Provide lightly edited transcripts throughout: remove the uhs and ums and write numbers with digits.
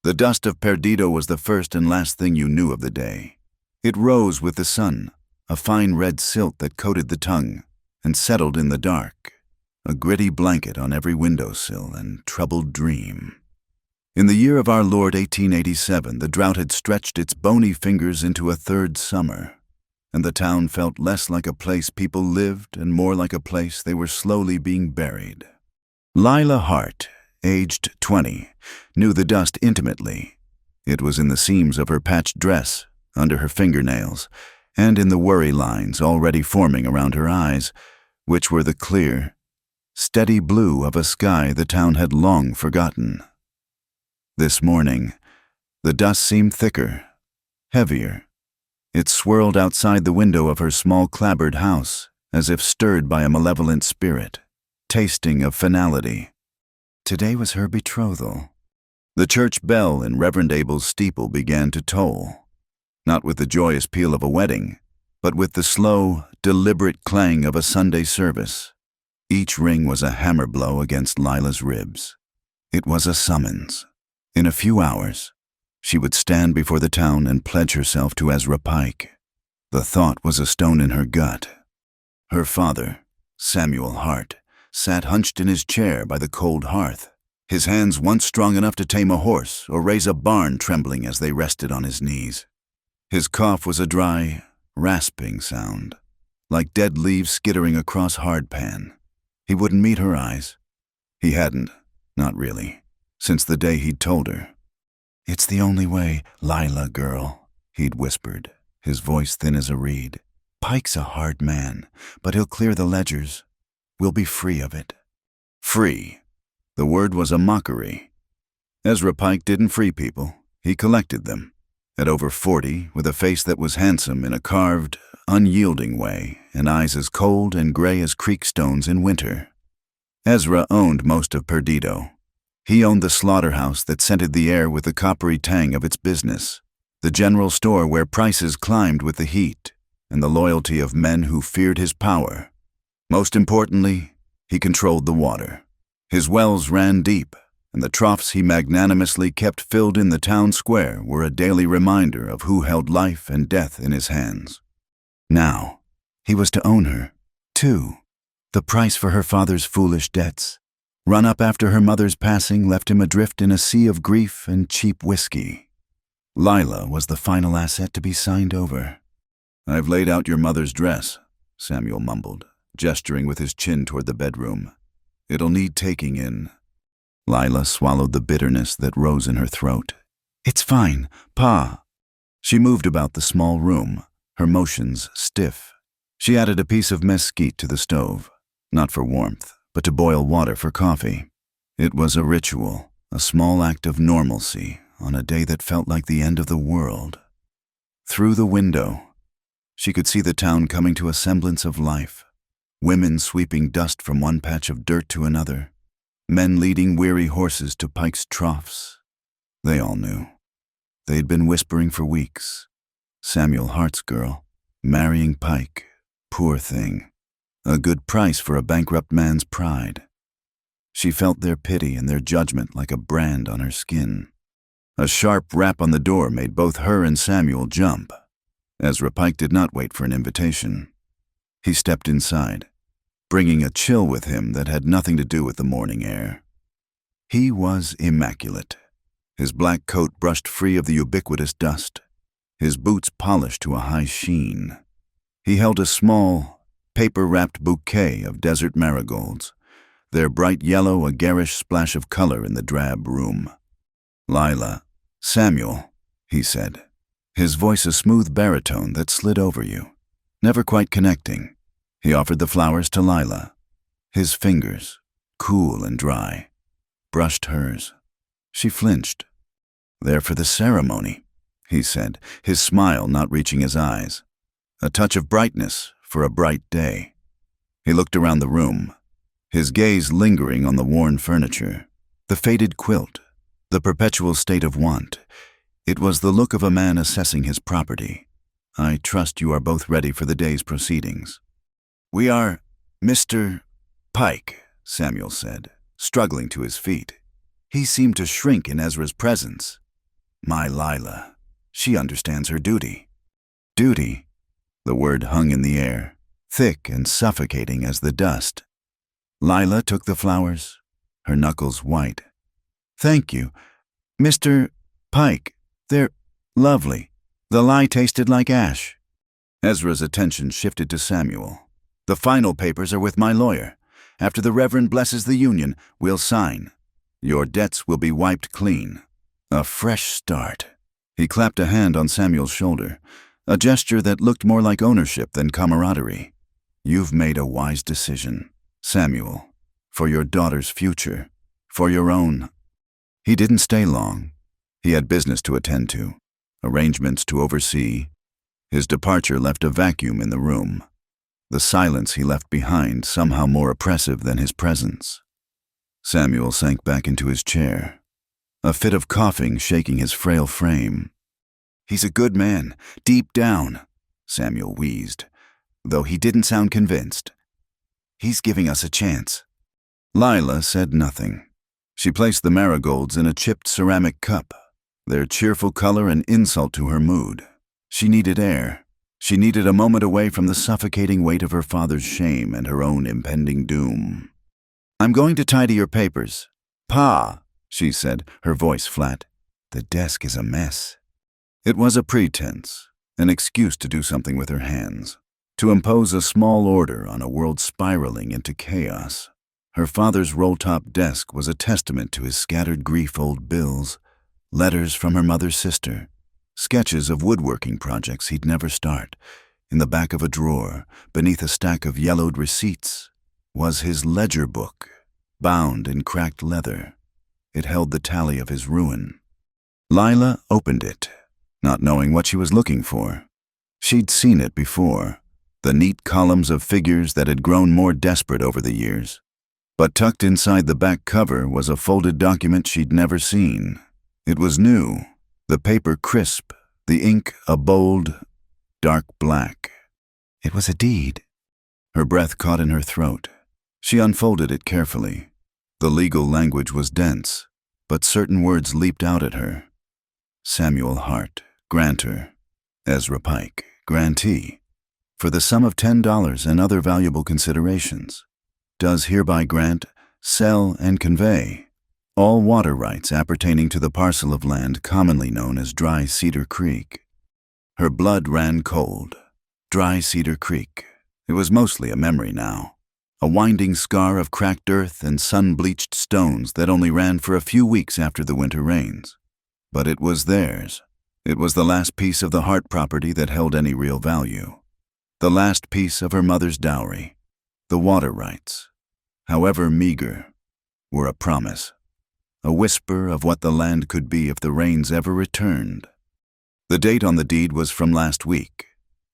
The dust of Perdido was the first and last thing you knew of the day. It rose with the sun, a fine red silt that coated the tongue, and settled in the dark, a gritty blanket on every windowsill and troubled dream. In the year of our Lord 1887, the drought had stretched its bony fingers into a third summer, and the town felt less like a place people lived and more like a place they were slowly being buried. Lila Hart, aged 20, knew the dust intimately. It was in the seams of her patched dress, under her fingernails, and in the worry lines already forming around her eyes, which were the clear, steady blue of a sky the town had long forgotten. This morning, the dust seemed thicker, heavier. It swirled outside the window of her small clapboard house, as if stirred by a malevolent spirit, tasting of finality. Today was her betrothal. The church bell in Reverend Abel's steeple began to toll, not with the joyous peal of a wedding, but with the slow, deliberate clang of a Sunday service. Each ring was a hammer blow against Lila's ribs. It was a summons. In a few hours, she would stand before the town and pledge herself to Ezra Pike. The thought was a stone in her gut. Her father, Samuel Hart, sat hunched in his chair by the cold hearth, his hands once strong enough to tame a horse or raise a barn trembling as they rested on his knees. His cough was a dry, rasping sound, like dead leaves skittering across hardpan. He wouldn't meet her eyes. He hadn't, not really, since the day he'd told her. "It's the only way, Lila girl," he'd whispered, his voice thin as a reed. "Pike's a hard man, but he'll clear the ledgers. We'll be free of it." Free. The word was a mockery. Ezra Pike didn't free people. He collected them. At over 40, with a face that was handsome in a carved, unyielding way, and eyes as cold and gray as creek stones in winter. Ezra owned most of Perdido. He owned the slaughterhouse that scented the air with the coppery tang of its business, the general store where prices climbed with the heat, and the loyalty of men who feared his power. Most importantly, he controlled the water. His wells ran deep, and the troughs he magnanimously kept filled in the town square were a daily reminder of who held life and death in his hands. Now, he was to own her, too. The price for her father's foolish debts, run up after her mother's passing, left him adrift in a sea of grief and cheap whiskey. Lila was the final asset to be signed over. "I've laid out your mother's dress," Samuel mumbled, gesturing with his chin toward the bedroom. "It'll need taking in." Lila swallowed the bitterness that rose in her throat. "It's fine, Pa." She moved about the small room, her motions stiff. She added a piece of mesquite to the stove, not for warmth, but to boil water for coffee. It was a ritual, a small act of normalcy on a day that felt like the end of the world. Through the window, she could see the town coming to a semblance of life. Women sweeping dust from one patch of dirt to another. Men leading weary horses to Pike's troughs. They all knew. They'd been whispering for weeks. Samuel Hart's girl, marrying Pike. Poor thing. A good price for a bankrupt man's pride. She felt their pity and their judgment like a brand on her skin. A sharp rap on the door made both her and Samuel jump. Ezra Pike did not wait for an invitation. He stepped inside, bringing a chill with him that had nothing to do with the morning air. He was immaculate, his black coat brushed free of the ubiquitous dust, his boots polished to a high sheen. He held a small, paper-wrapped bouquet of desert marigolds, their bright yellow a garish splash of color in the drab room. "Lila, Samuel," he said, his voice a smooth baritone that slid over you, never quite connecting. He offered the flowers to Lila. His fingers, cool and dry, brushed hers. She flinched. "They're for the ceremony," he said, his smile not reaching his eyes. A touch of brightness for a bright day. He looked around the room, his gaze lingering on the worn furniture, the faded quilt, the perpetual state of want. It was the look of a man assessing his property. "I trust you are both ready for the day's proceedings." "We are, Mr. Pike," Samuel said, struggling to his feet. He seemed to shrink in Ezra's presence. My Lila. She understands her duty. Duty. The word hung in the air, thick and suffocating as the dust. Lila took the flowers, her knuckles white. Thank you. Mr. Pike, they're lovely. The lie tasted like ash. Ezra's attention shifted to Samuel. The final papers are with my lawyer. After the Reverend blesses the union, we'll sign. Your debts will be wiped clean. A fresh start. He clapped a hand on Samuel's shoulder, a gesture that looked more like ownership than camaraderie. You've made a wise decision, Samuel, for your daughter's future, for your own. He didn't stay long. He had business to attend to, arrangements to oversee. His departure left a vacuum in the room. The silence he left behind somehow more oppressive than his presence. Samuel sank back into his chair, a fit of coughing shaking his frail frame. He's a good man, deep down, Samuel wheezed, though he didn't sound convinced. He's giving us a chance. Lila said nothing. She placed the marigolds in a chipped ceramic cup, their cheerful color an insult to her mood. She needed air. She needed a moment away from the suffocating weight of her father's shame and her own impending doom. I'm going to tidy your papers. Pa, she said, her voice flat. The desk is a mess. It was a pretense, an excuse to do something with her hands, to impose a small order on a world spiraling into chaos. Her father's roll-top desk was a testament to his scattered grief-old bills, letters from her mother's sister, sketches of woodworking projects he'd never start. In the back of a drawer, beneath a stack of yellowed receipts, was his ledger book, bound in cracked leather. It held the tally of his ruin. Lila opened it, not knowing what she was looking for. She'd seen it before, the neat columns of figures that had grown more desperate over the years. But tucked inside the back cover was a folded document she'd never seen. It was new, the paper crisp, the ink a bold, dark black. It was a deed. Her breath caught in her throat. She unfolded it carefully. The legal language was dense, but certain words leaped out at her. Samuel Hart, grantor. Ezra Pike, grantee. For the sum of $10 and other valuable considerations. Does hereby grant, sell, and convey all water rights appertaining to the parcel of land commonly known as Dry Cedar Creek. Her blood ran cold. Dry Cedar Creek. It was mostly a memory now, a winding scar of cracked earth and sun-bleached stones that only ran for a few weeks after the winter rains. But it was theirs. It was the last piece of the Hart property that held any real value. The last piece of her mother's dowry. The water rights, however meager, were a promise, a whisper of what the land could be if the rains ever returned. The date on the deed was from last week.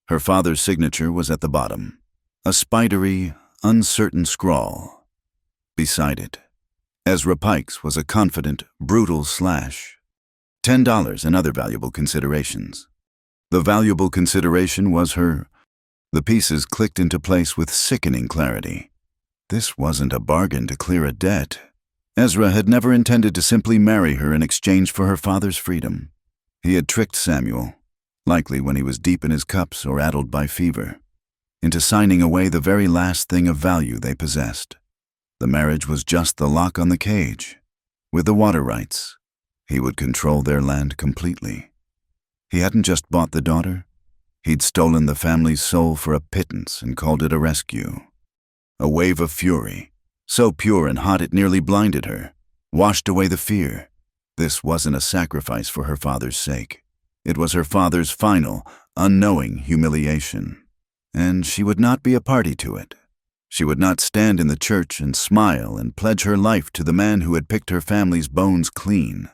Her father's signature was at the bottom, a spidery, uncertain scrawl. Beside it, Ezra Pike's was a confident, brutal slash. $10 and other valuable considerations. The valuable consideration was her. The pieces clicked into place with sickening clarity. This wasn't a bargain to clear a debt. Ezra had never intended to simply marry her in exchange for her father's freedom. He had tricked Samuel, likely when he was deep in his cups or addled by fever, into signing away the very last thing of value they possessed. The marriage was just the lock on the cage. With the water rights, he would control their land completely. He hadn't just bought the daughter. He'd stolen the family's soul for a pittance and called it a rescue. A wave of fury, so pure and hot it nearly blinded her, washed away the fear. This wasn't a sacrifice for her father's sake. It was her father's final, unknowing humiliation. And she would not be a party to it. She would not stand in the church and smile and pledge her life to the man who had picked her family's bones clean.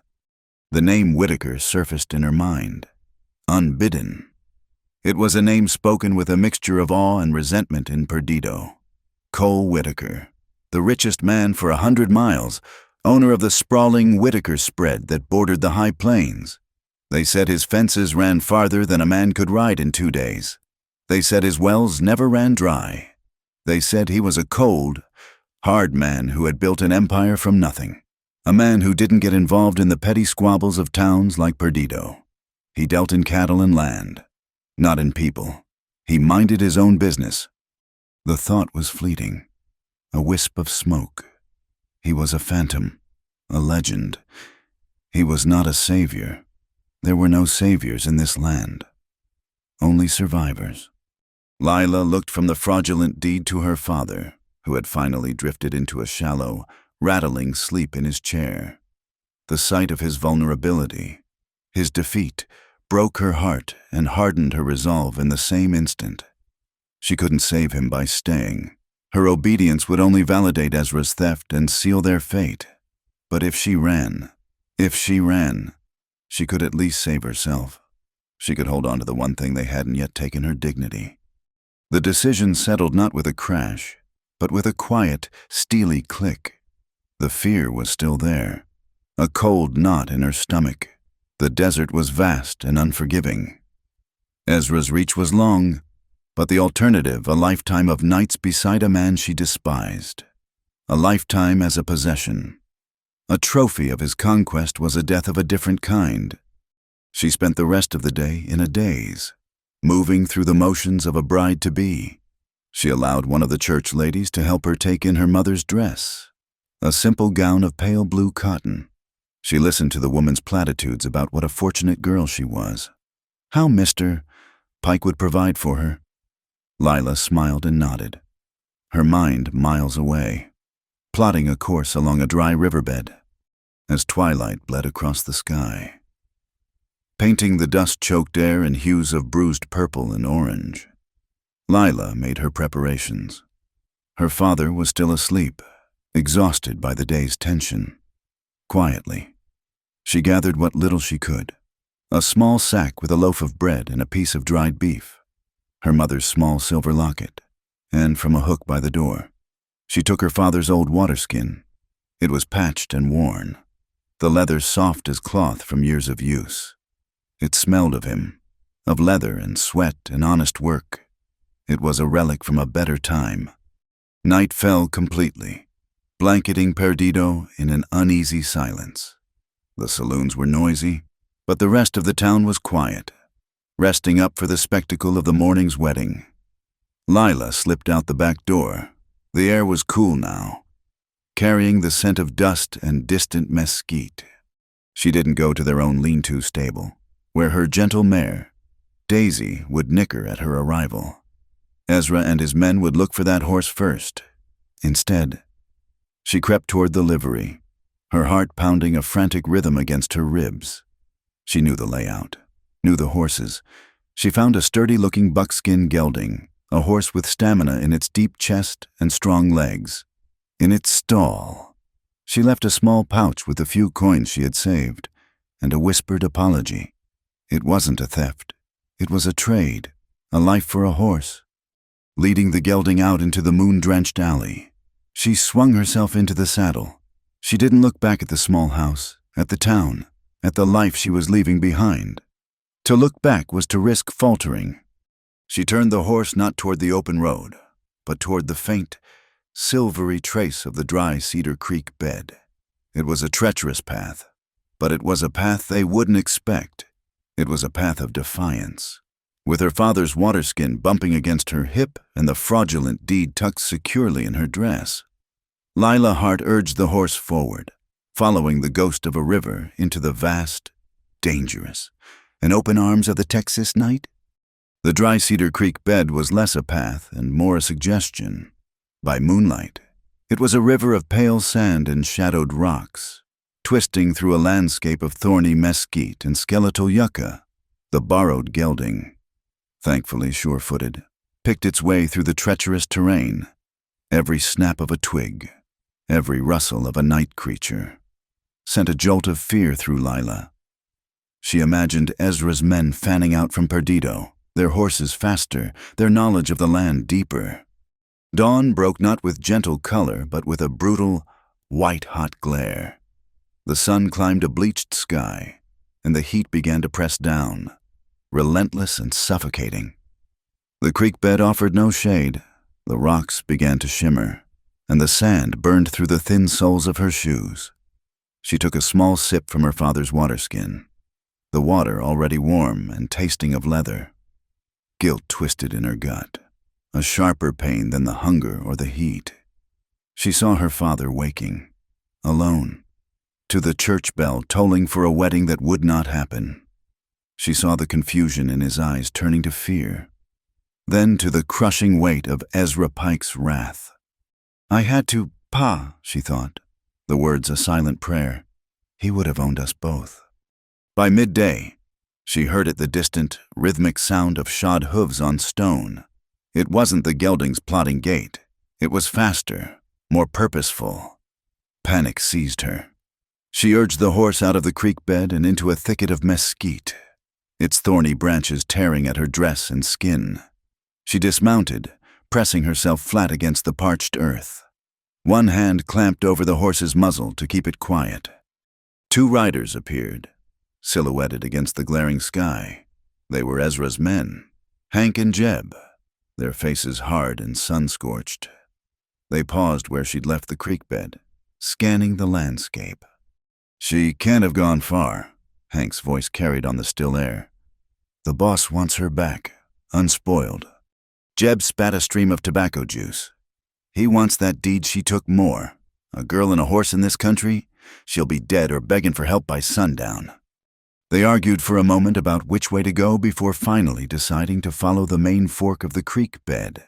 The name Whitaker surfaced in her mind, unbidden. It was a name spoken with a mixture of awe and resentment in Perdido. Cole Whitaker, the richest man for 100 miles, owner of the sprawling Whitaker spread that bordered the high plains. They said his fences ran farther than a man could ride in 2 days. They said his wells never ran dry. They said he was a cold, hard man who had built an empire from nothing. A man who didn't get involved in the petty squabbles of towns like Perdido. He dealt in cattle and land, not in people. He minded his own business. The thought was fleeting, a wisp of smoke. He was a phantom, a legend. He was not a savior. There were no saviors in this land, only survivors. Lila looked from the fraudulent deed to her father, who had finally drifted into a shallow, rattling sleep in his chair. The sight of his vulnerability, his defeat, broke her heart and hardened her resolve in the same instant. She couldn't save him by staying. Her obedience would only validate Ezra's theft and seal their fate. But if she ran, she could at least save herself. She could hold on to the one thing they hadn't yet taken, her dignity. The decision settled not with a crash, but with a quiet, steely click. The fear was still there, a cold knot in her stomach. The desert was vast and unforgiving. Ezra's reach was long, but the alternative, a lifetime of nights beside a man she despised. A lifetime as a possession. A trophy of his conquest was a death of a different kind. She spent the rest of the day in a daze, moving through the motions of a bride-to-be. She allowed one of the church ladies to help her take in her mother's dress, a simple gown of pale blue cotton. She listened to the woman's platitudes about what a fortunate girl she was. How Mr. Pike would provide for her. Lila smiled and nodded, her mind miles away, plotting a course along a dry riverbed as twilight bled across the sky, painting the dust-choked air in hues of bruised purple and orange. Lila made her preparations. Her father was still asleep, exhausted by the day's tension. Quietly, she gathered what little she could. A small sack with a loaf of bread and a piece of dried beef, her mother's small silver locket, and from a hook by the door, she took her father's old waterskin. It was patched and worn, the leather soft as cloth from years of use. It smelled of him, of leather and sweat and honest work. It was a relic from a better time. Night fell completely, blanketing Perdido in an uneasy silence. The saloons were noisy, but the rest of the town was quiet, resting up for the spectacle of the morning's wedding. Lila slipped out the back door. The air was cool now, carrying the scent of dust and distant mesquite. She didn't go to their own lean-to stable, where her gentle mare, Daisy, would nicker at her arrival. Ezra and his men would look for that horse first. Instead, she crept toward the livery, her heart pounding a frantic rhythm against her ribs. She knew the layout, knew the horses. She found a sturdy-looking buckskin gelding, a horse with stamina in its deep chest and strong legs. In its stall, she left a small pouch with the few coins she had saved, and a whispered apology. It wasn't a theft. It was a trade, a life for a horse. Leading the gelding out into the moon-drenched alley, she swung herself into the saddle. She didn't look back at the small house, at the town, at the life she was leaving behind. To look back was to risk faltering. She turned the horse not toward the open road, but toward the faint, silvery trace of the dry Cedar Creek bed. It was a treacherous path, but it was a path they wouldn't expect. It was a path of defiance. With her father's waterskin bumping against her hip and the fraudulent deed tucked securely in her dress, Lila Hart urged the horse forward, following the ghost of a river into the vast, dangerous, and open arms of the Texas night. The dry Cedar Creek bed was less a path and more a suggestion. By moonlight, it was a river of pale sand and shadowed rocks, twisting through a landscape of thorny mesquite and skeletal yucca. The borrowed gelding, thankfully sure-footed, picked its way through the treacherous terrain. Every snap of a twig, every rustle of a night creature, sent a jolt of fear through Lila. She imagined Ezra's men fanning out from Perdido, their horses faster, their knowledge of the land deeper. Dawn broke not with gentle color, but with a brutal, white-hot glare. The sun climbed a bleached sky, and the heat began to press down, relentless and suffocating. The creek bed offered no shade. The rocks began to shimmer, and the sand burned through the thin soles of her shoes. She took a small sip from her father's water skin, the water already warm and tasting of leather. Guilt twisted in her gut, a sharper pain than the hunger or the heat. She saw her father waking, alone, to the church bell tolling for a wedding that would not happen. She saw the confusion in his eyes turning to fear, then to the crushing weight of Ezra Pike's wrath. I had to, Pa, she thought, the words a silent prayer. He would have owned us both. By midday, she heard it the distant, rhythmic sound of shod hooves on stone. It wasn't the gelding's plodding gait. It was faster, more purposeful. Panic seized her. She urged the horse out of the creek bed and into a thicket of mesquite, its thorny branches tearing at her dress and skin. She dismounted, pressing herself flat against the parched earth. One hand clamped over the horse's muzzle to keep it quiet. 2 riders appeared, silhouetted against the glaring sky. They were Ezra's men, Hank and Jeb, their faces hard and sun-scorched. They paused where she'd left the creek bed, scanning the landscape. She can't have gone far, Hank's voice carried on the still air. The boss wants her back, unspoiled. Jeb spat a stream of tobacco juice. He wants that deed she took more. A girl and a horse in this country, she'll be dead or begging for help by sundown. They argued for a moment about which way to go before finally deciding to follow the main fork of the creek bed.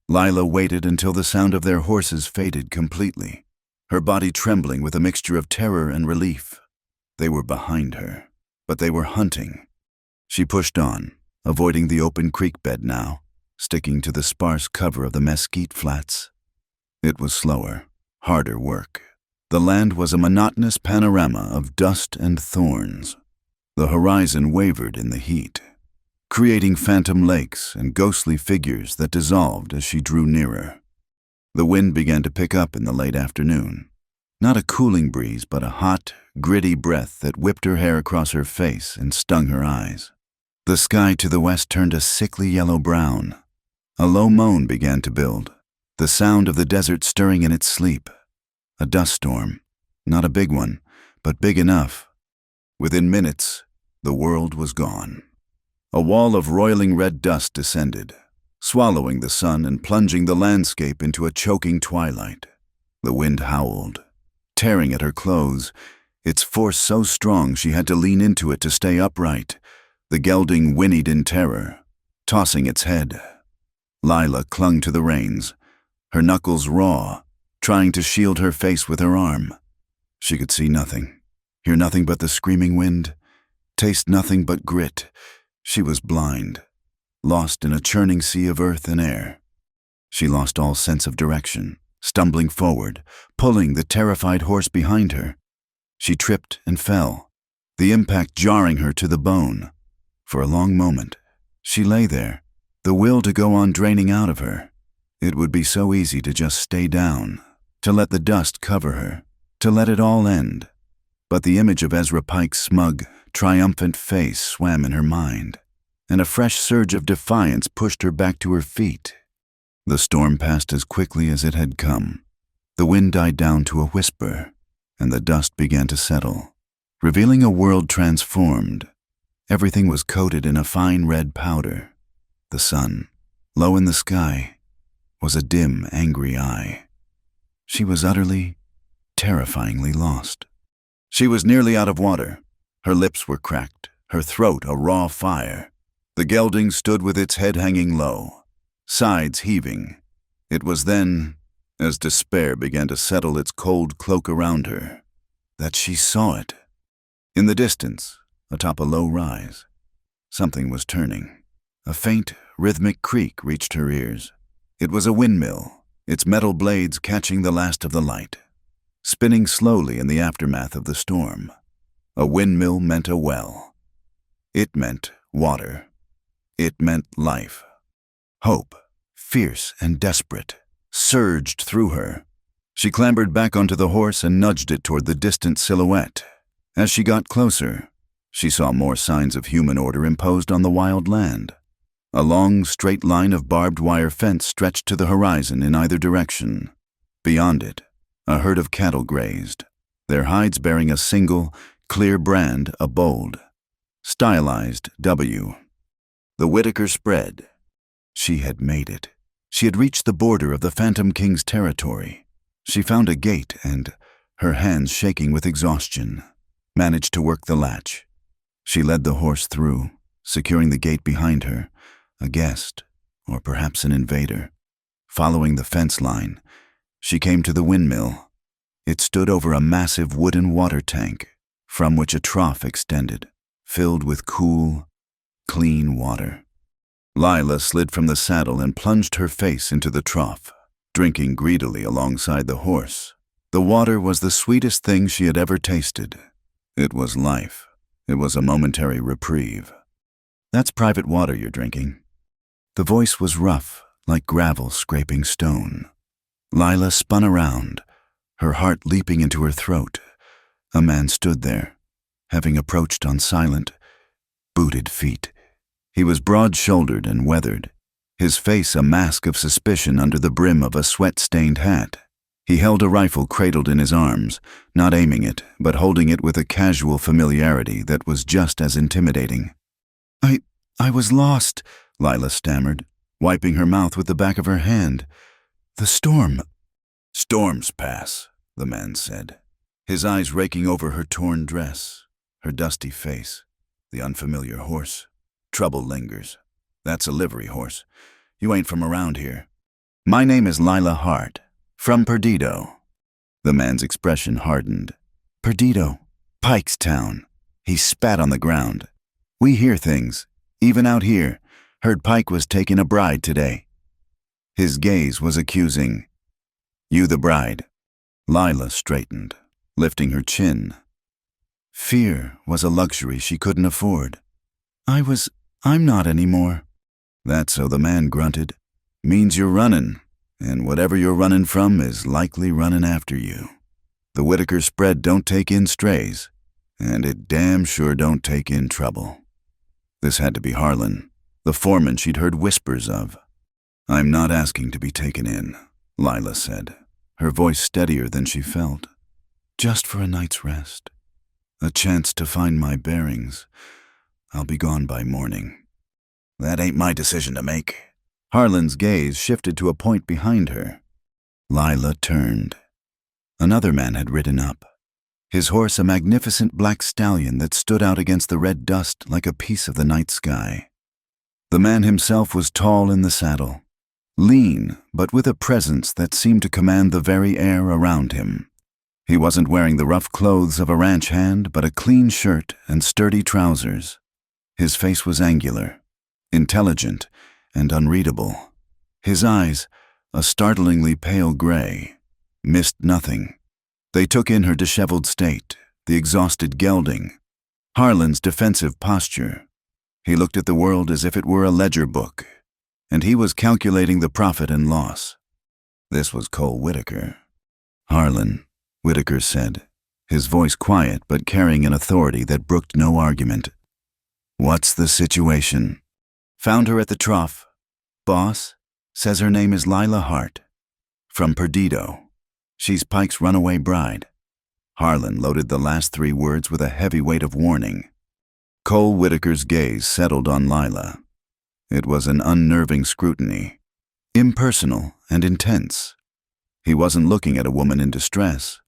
Lila waited until the sound of their horses faded completely, her body trembling with a mixture of terror and relief. They were behind her, but they were hunting. She pushed on, avoiding the open creek bed now, sticking to the sparse cover of the mesquite flats. It was slower, harder work. The land was a monotonous panorama of dust and thorns. The horizon wavered in the heat, creating phantom lakes and ghostly figures that dissolved as she drew nearer. The wind began to pick up in the late afternoon. Not a cooling breeze, but a hot, gritty breath that whipped her hair across her face and stung her eyes. The sky to the west turned a sickly yellow-brown. A low moan began to build, the sound of the desert stirring in its sleep. A dust storm, not a big one, but big enough. Within minutes, the world was gone. A wall of roiling red dust descended, swallowing the sun and plunging the landscape into a choking twilight. The wind howled, tearing at her clothes, its force so strong she had to lean into it to stay upright. The gelding whinnied in terror, tossing its head. Lila clung to the reins, her knuckles raw, trying to shield her face with her arm. She could see nothing, hear nothing but the screaming wind, taste nothing but grit. She was blind, lost in a churning sea of earth and air. She lost all sense of direction, stumbling forward, pulling the terrified horse behind her. She tripped and fell, the impact jarring her to the bone. For a long moment, she lay there, the will to go on draining out of her. It would be so easy to just stay down, to let the dust cover her, to let it all end. But the image of Ezra Pike's smug, triumphant face swam in her mind, and a fresh surge of defiance pushed her back to her feet. The storm passed as quickly as it had come. The wind died down to a whisper, and the dust began to settle, revealing a world transformed. Everything was coated in a fine red powder. The sun, low in the sky, was a dim, angry eye. She was utterly, terrifyingly lost. She was nearly out of water. Her lips were cracked, her throat a raw fire. The gelding stood with its head hanging low, sides heaving. It was then, as despair began to settle its cold cloak around her, that she saw it. In the distance, atop a low rise, something was turning. A faint, rhythmic creak reached her ears. It was a windmill, its metal blades catching the last of the light, spinning slowly in the aftermath of the storm. A windmill meant a well. It meant water. It meant life. Hope, fierce and desperate, surged through her. She clambered back onto the horse and nudged it toward the distant silhouette. As she got closer, she saw more signs of human order imposed on the wild land. A long, straight line of barbed wire fence stretched to the horizon in either direction. Beyond it, a herd of cattle grazed, their hides bearing a single, clear brand, a bold, stylized W. The Whitaker spread. She had made it. She had reached the border of the Phantom King's territory. She found a gate and, her hands shaking with exhaustion, managed to work the latch. She led the horse through, securing the gate behind her, a guest, or perhaps an invader. Following the fence line, she came to the windmill. It stood over a massive wooden water tank, from which a trough extended, filled with cool, clean water. Lila slid from the saddle and plunged her face into the trough, drinking greedily alongside the horse. The water was the sweetest thing she had ever tasted. It was life. It was a momentary reprieve. "That's private water you're drinking." The voice was rough, like gravel scraping stone. Lila spun around, her heart leaping into her throat. A man stood there, having approached on silent, booted feet. He was broad-shouldered and weathered, his face a mask of suspicion under the brim of a sweat-stained hat. He held a rifle cradled in his arms, not aiming it, but holding it with a casual familiarity that was just as intimidating. I was lost," Lila stammered, wiping her mouth with the back of her hand. "The storm." "Storms pass," the man said, his eyes raking over her torn dress, her dusty face, the unfamiliar horse. "Trouble lingers. That's a livery horse. You ain't from around here." "My name is Lila Hart, from Perdido." The man's expression hardened. "Perdido, Pike's town." He spat on the ground. "We hear things, even out here. Heard Pike was taking a bride today." His gaze was accusing. "You the bride?" Lila straightened, lifting her chin. Fear was a luxury she couldn't afford. I'm not anymore." "That's so," the man grunted. "Means you're running, and whatever you're running from is likely running after you. The Whitaker spread don't take in strays, and it damn sure don't take in trouble." This had to be Harlan, the foreman she'd heard whispers of. "I'm not asking to be taken in," Lila said, her voice steadier than she felt. "Just for a night's rest. A chance to find my bearings. I'll be gone by morning." "That ain't my decision to make." Harlan's gaze shifted to a point behind her. Lila turned. Another man had ridden up, his horse a magnificent black stallion that stood out against the red dust like a piece of the night sky. The man himself was tall in the saddle, lean but with a presence that seemed to command the very air around him. He wasn't wearing the rough clothes of a ranch hand, but a clean shirt and sturdy trousers. His face was angular, intelligent, and unreadable. His eyes, a startlingly pale gray, missed nothing. They took in her disheveled state, the exhausted gelding, Harlan's defensive posture. He looked at the world as if it were a ledger book, and he was calculating the profit and loss. This was Cole Whitaker. "Harlan," Whitaker said, his voice quiet but carrying an authority that brooked no argument. "What's the situation?" "Found her at the trough. Boss says her name is Lila Hart, from Perdido. She's Pike's runaway bride." Harlan loaded the last three words with a heavy weight of warning. Cole Whitaker's gaze settled on Lila. It was an unnerving scrutiny, impersonal and intense. He wasn't looking at a woman in distress.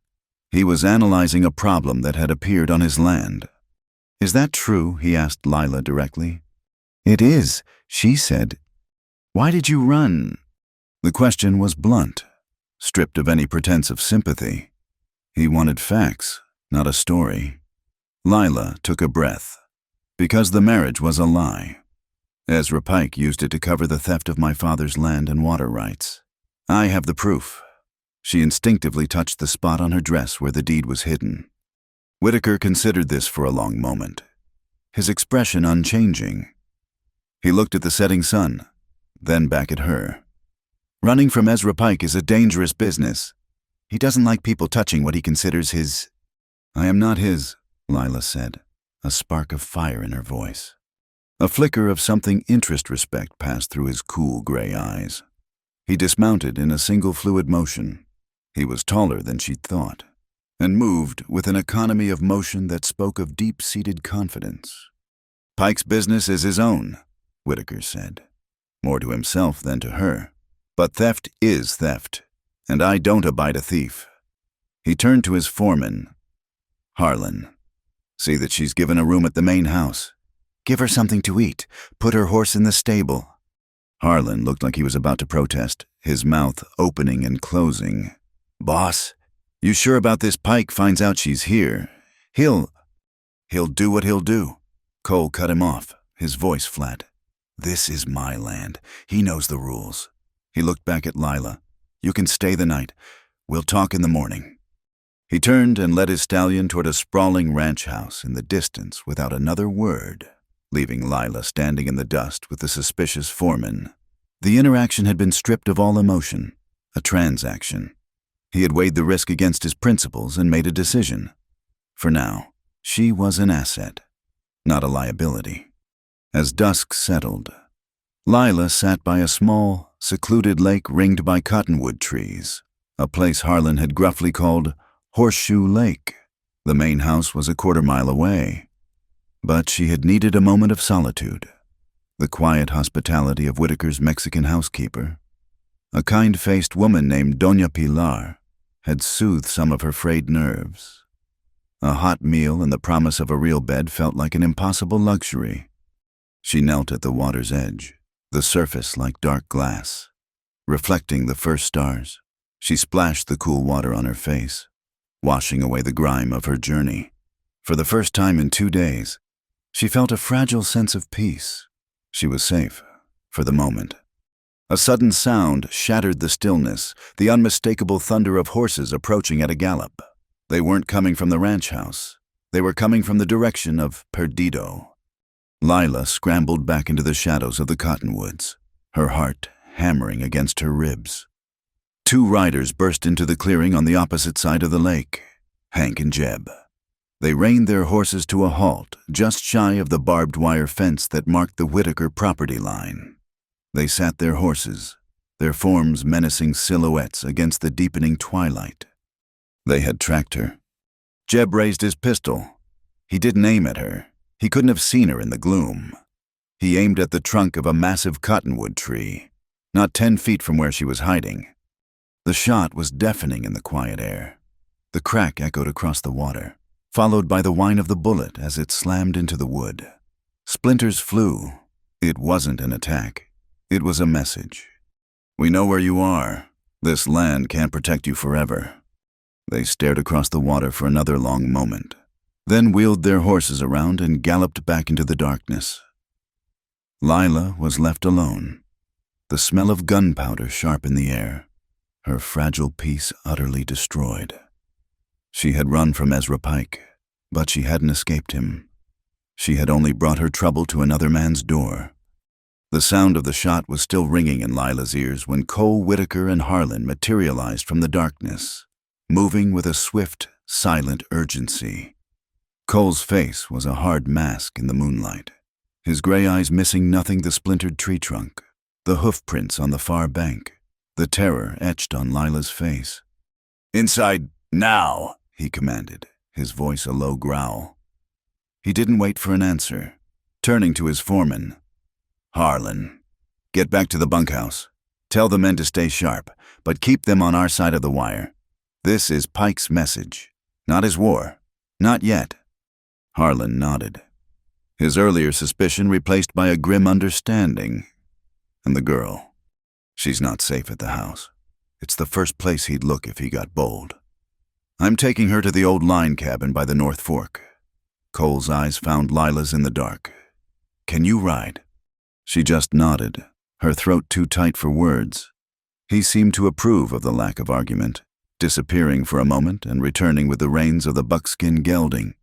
He was analyzing a problem that had appeared on his land. "Is that true?" he asked Lila directly. "It is," she said. "Why did you run?" The question was blunt, stripped of any pretense of sympathy. He wanted facts, not a story. Lila took a breath. "Because the marriage was a lie. Ezra Pike used it to cover the theft of my father's land and water rights. I have the proof." She instinctively touched the spot on her dress where the deed was hidden. Whitaker considered this for a long moment, his expression unchanging. He looked at the setting sun, then back at her. "Running from Ezra Pike is a dangerous business. He doesn't like people touching what he considers his—" "I am not his," Lila said, a spark of fire in her voice. A flicker of something interest-respect passed through his cool gray eyes. He dismounted in a single fluid motion. He was taller than she'd thought. and moved with an economy of motion that spoke of deep-seated confidence. "Pike's business is his own," Whitaker said, more to himself than to her. "But theft is theft, and I don't abide a thief." He turned to his foreman, Harlan. "See that she's given a room at the main house. Give her something to eat. Put her horse in the stable." Harlan looked like he was about to protest, his mouth opening and closing. "Boss, you sure about this Pike finds out she's here? He'll do what he'll do." Cole cut him off, his voice flat. "This is my land. He knows the rules." He looked back at Lila. "You can stay the night. We'll talk in the morning." He turned and led his stallion toward a sprawling ranch house in the distance without another word, leaving Lila standing in the dust with the suspicious foreman. The interaction had been stripped of all emotion, a transaction. He had weighed the risk against his principles and made a decision. For now, she was an asset, not a liability. As dusk settled, Lila sat by a small, secluded lake ringed by cottonwood trees, a place Harlan had gruffly called Horseshoe Lake. The main house was a quarter-mile away, but she had needed a moment of solitude. The quiet hospitality of Whitaker's Mexican housekeeper, a kind-faced woman named Doña Pilar, had soothed some of her frayed nerves. A hot meal and the promise of a real bed felt like an impossible luxury. She knelt at the water's edge, the surface like dark glass. Reflecting the first stars, she splashed the cool water on her face, washing away the grime of her journey. For the first time in 2 days, she felt a fragile sense of peace. She was safe, for the moment. A sudden sound shattered the stillness, the unmistakable thunder of horses approaching at a gallop. They weren't coming from the ranch house. They were coming from the direction of Perdido. Lila scrambled back into the shadows of the cottonwoods, her heart hammering against her ribs. 2 riders burst into the clearing on the opposite side of the lake, Hank and Jeb. They reined their horses to a halt just shy of the barbed wire fence that marked the Whitaker property line. They sat their horses, their forms menacing silhouettes against the deepening twilight. They had tracked her. Jeb raised his pistol. He didn't aim at her. He couldn't have seen her in the gloom. He aimed at the trunk of a massive cottonwood tree, not 10 feet from where she was hiding. The shot was deafening in the quiet air. The crack echoed across the water, followed by the whine of the bullet as it slammed into the wood. Splinters flew. It wasn't an attack. It was a message. "We know where you are. This land can't protect you forever." They stared across the water for another long moment, then wheeled their horses around and galloped back into the darkness. Lila was left alone, the smell of gunpowder sharp in the air, her fragile peace utterly destroyed. She had run from Ezra Pike, but she hadn't escaped him. She had only brought her trouble to another man's door. The sound of the shot was still ringing in Lila's ears when Cole, Whitaker, and Harlan materialized from the darkness, moving with a swift, silent urgency. Cole's face was a hard mask in the moonlight, his gray eyes missing nothing the splintered tree trunk, the hoof prints on the far bank, the terror etched on Lila's face. "Inside, now!" he commanded, his voice a low growl. He didn't wait for an answer. Turning to his foreman, "Harlan, get back to the bunkhouse. Tell the men to stay sharp, but keep them on our side of the wire. This is Pike's message, not his war. Not yet." Harlan nodded, his earlier suspicion replaced by a grim understanding. And the girl, she's not safe at the house. It's the first place he'd look if he got bold. "I'm taking her to the old line cabin by the North Fork." Cole's eyes found Lila's in the dark. "Can you ride?" She just nodded, her throat too tight for words. He seemed to approve of the lack of argument, disappearing for a moment and returning with the reins of the buckskin gelding.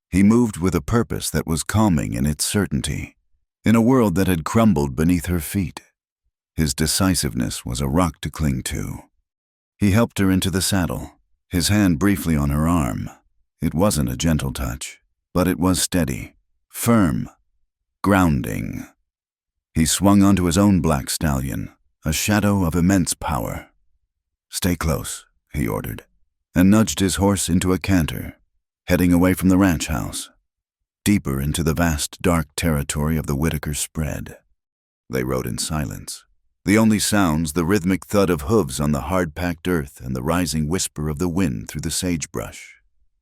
He moved with a purpose that was calming in its certainty, in a world that had crumbled beneath her feet. His decisiveness was a rock to cling to. He helped her into the saddle, his hand briefly on her arm. It wasn't a gentle touch, but it was steady, firm, grounding. He swung onto his own black stallion, a shadow of immense power. "Stay close," he ordered, and nudged his horse into a canter, heading away from the ranch house, deeper into the vast, dark territory of the Whitaker spread. They rode in silence. The only sounds, the rhythmic thud of hooves on the hard-packed earth and the rising whisper of the wind through the sagebrush.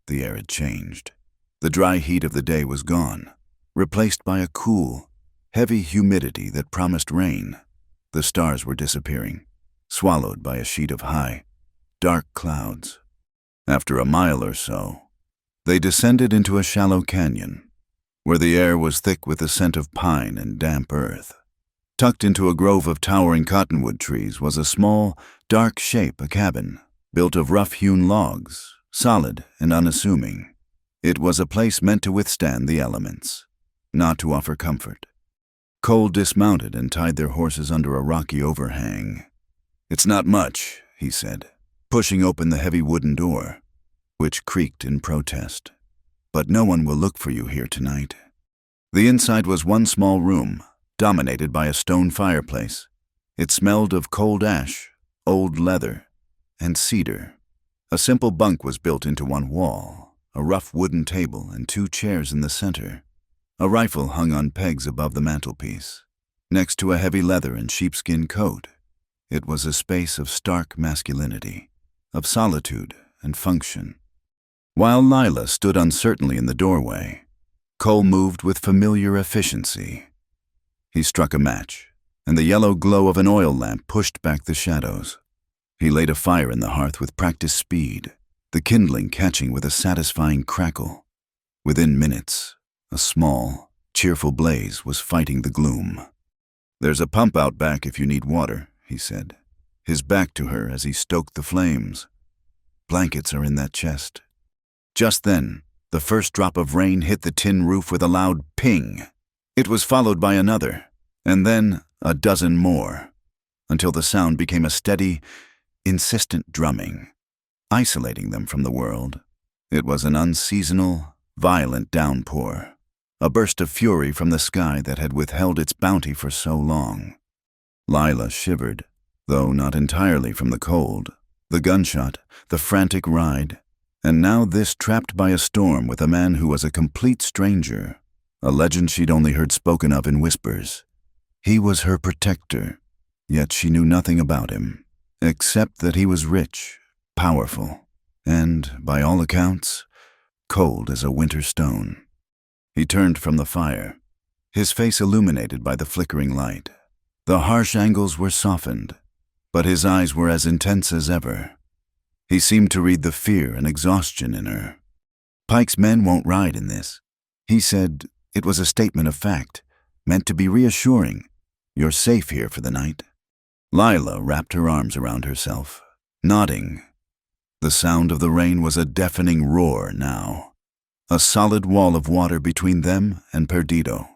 The air had changed. The dry heat of the day was gone, replaced by a cool, heavy humidity that promised rain. The stars were disappearing, swallowed by a sheet of high, dark clouds. After a mile or so, they descended into a shallow canyon, where the air was thick with the scent of pine and damp earth. Tucked into a grove of towering cottonwood trees was a small, dark shape, a cabin, built of rough-hewn logs, solid and unassuming. It was a place meant to withstand the elements, not to offer comfort. Cole dismounted and tied their horses under a rocky overhang. "It's not much," he said, pushing open the heavy wooden door, which creaked in protest. "But no one will look for you here tonight." The inside was one small room, dominated by a stone fireplace. It smelled of cold ash, old leather, and cedar. A simple bunk was built into one wall, a rough wooden table and 2 chairs in the center. A rifle hung on pegs above the mantelpiece, next to a heavy leather and sheepskin coat. It was a space of stark masculinity, of solitude and function. While Lila stood uncertainly in the doorway, Cole moved with familiar efficiency. He struck a match, and the yellow glow of an oil lamp pushed back the shadows. He laid a fire in the hearth with practiced speed, the kindling catching with a satisfying crackle. Within minutes, a small, cheerful blaze was fighting the gloom. "There's a pump out back if you need water," he said, his back to her as he stoked the flames. "Blankets are in that chest." Just then, the first drop of rain hit the tin roof with a loud ping. It was followed by another, and then a dozen more, until the sound became a steady, insistent drumming, isolating them from the world. It was an unseasonal, violent downpour, a burst of fury from the sky that had withheld its bounty for so long. Lila shivered, though not entirely from the cold, the gunshot, the frantic ride, and now this trapped by a storm with a man who was a complete stranger, a legend she'd only heard spoken of in whispers. He was her protector, yet she knew nothing about him, except that he was rich, powerful, and, by all accounts, cold as a winter stone. He turned from the fire, his face illuminated by the flickering light. The harsh angles were softened, but his eyes were as intense as ever. He seemed to read the fear and exhaustion in her. "Pike's men won't ride in this," he said. It was a statement of fact, meant to be reassuring. "You're safe here for the night." Lila wrapped her arms around herself, nodding. The sound of the rain was a deafening roar now, a solid wall of water between them and Perdido,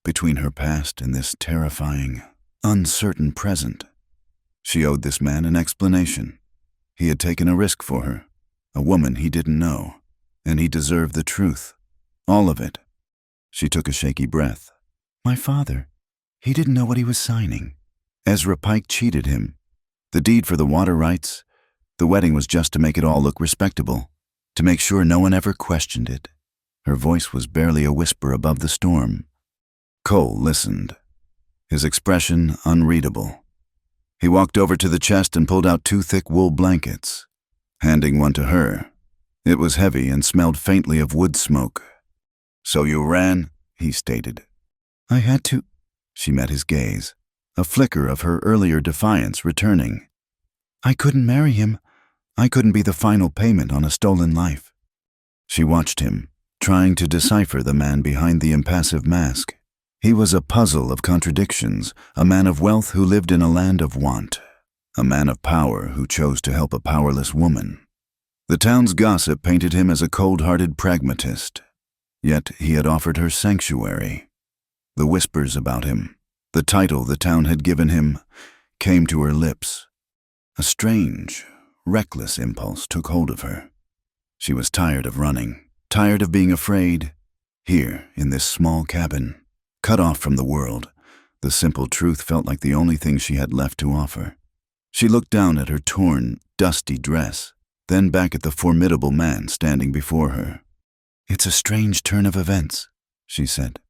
between her past and this terrifying, uncertain present. She owed this man an explanation. He had taken a risk for her, a woman he didn't know, and he deserved the truth, all of it. She took a shaky breath. "My father, he didn't know what he was signing. Ezra Pike cheated him. The deed for the water rights, the wedding was just to make it all look respectable, to make sure no one ever questioned it." Her voice was barely a whisper above the storm. Cole listened, his expression unreadable. He walked over to the chest and pulled out 2 thick wool blankets, handing one to her. It was heavy and smelled faintly of wood smoke. "So you ran?" he stated. "I had to." She met his gaze, a flicker of her earlier defiance returning. "I couldn't marry him. I couldn't be the final payment on a stolen life." She watched him, trying to decipher the man behind the impassive mask. He was a puzzle of contradictions, a man of wealth who lived in a land of want, a man of power who chose to help a powerless woman. The town's gossip painted him as a cold-hearted pragmatist, yet he had offered her sanctuary. The whispers about him, the title the town had given him, came to her lips. A strange, reckless impulse took hold of her. She was tired of running, tired of being afraid. Here, in this small cabin, cut off from the world, the simple truth felt like the only thing she had left to offer. She looked down at her torn, dusty dress, then back at the formidable man standing before her. "It's a strange turn of events," she said,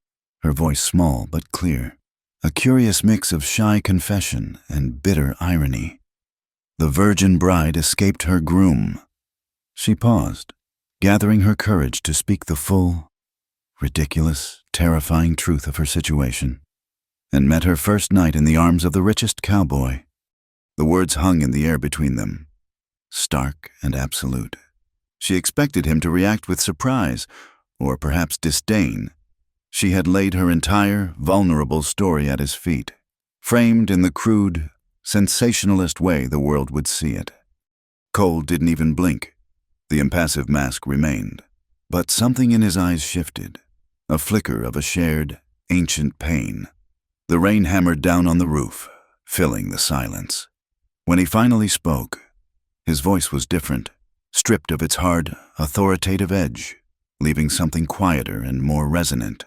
her voice small but clear, a curious mix of shy confession and bitter irony. "The virgin bride escaped her groom." She paused, gathering her courage to speak the full, ridiculous, terrifying truth of her situation, and met her first night in the arms of the richest cowboy. The words hung in the air between them, stark and absolute. She expected him to react with surprise, or perhaps disdain. She had laid her entire, vulnerable story at his feet, framed in the crude, sensationalist way the world would see it. Cole didn't even blink. The impassive mask remained, but something in his eyes shifted, a flicker of a shared, ancient pain. The rain hammered down on the roof, filling the silence. When he finally spoke, his voice was different, stripped of its hard, authoritative edge, leaving something quieter and more resonant.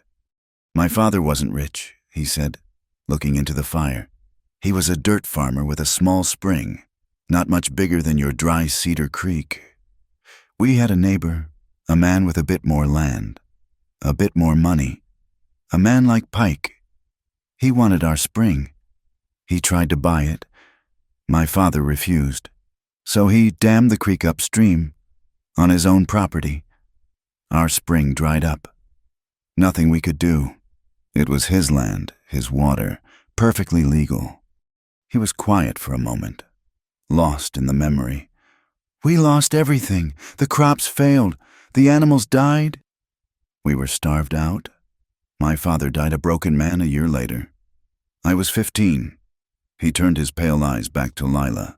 "My father wasn't rich," he said, looking into the fire. "He was a dirt farmer with a small spring, not much bigger than your dry Cedar Creek. We had a neighbor, a man with a bit more land, a bit more money, a man like Pike. He wanted our spring. He tried to buy it. My father refused. So he dammed the creek upstream, on his own property. Our spring dried up. Nothing we could do. It was his land, his water, perfectly legal." He was quiet for a moment, lost in the memory. "We lost everything. The crops failed. The animals died. We were starved out. My father died a broken man a year later. I was 15. He turned his pale eyes back to Lila.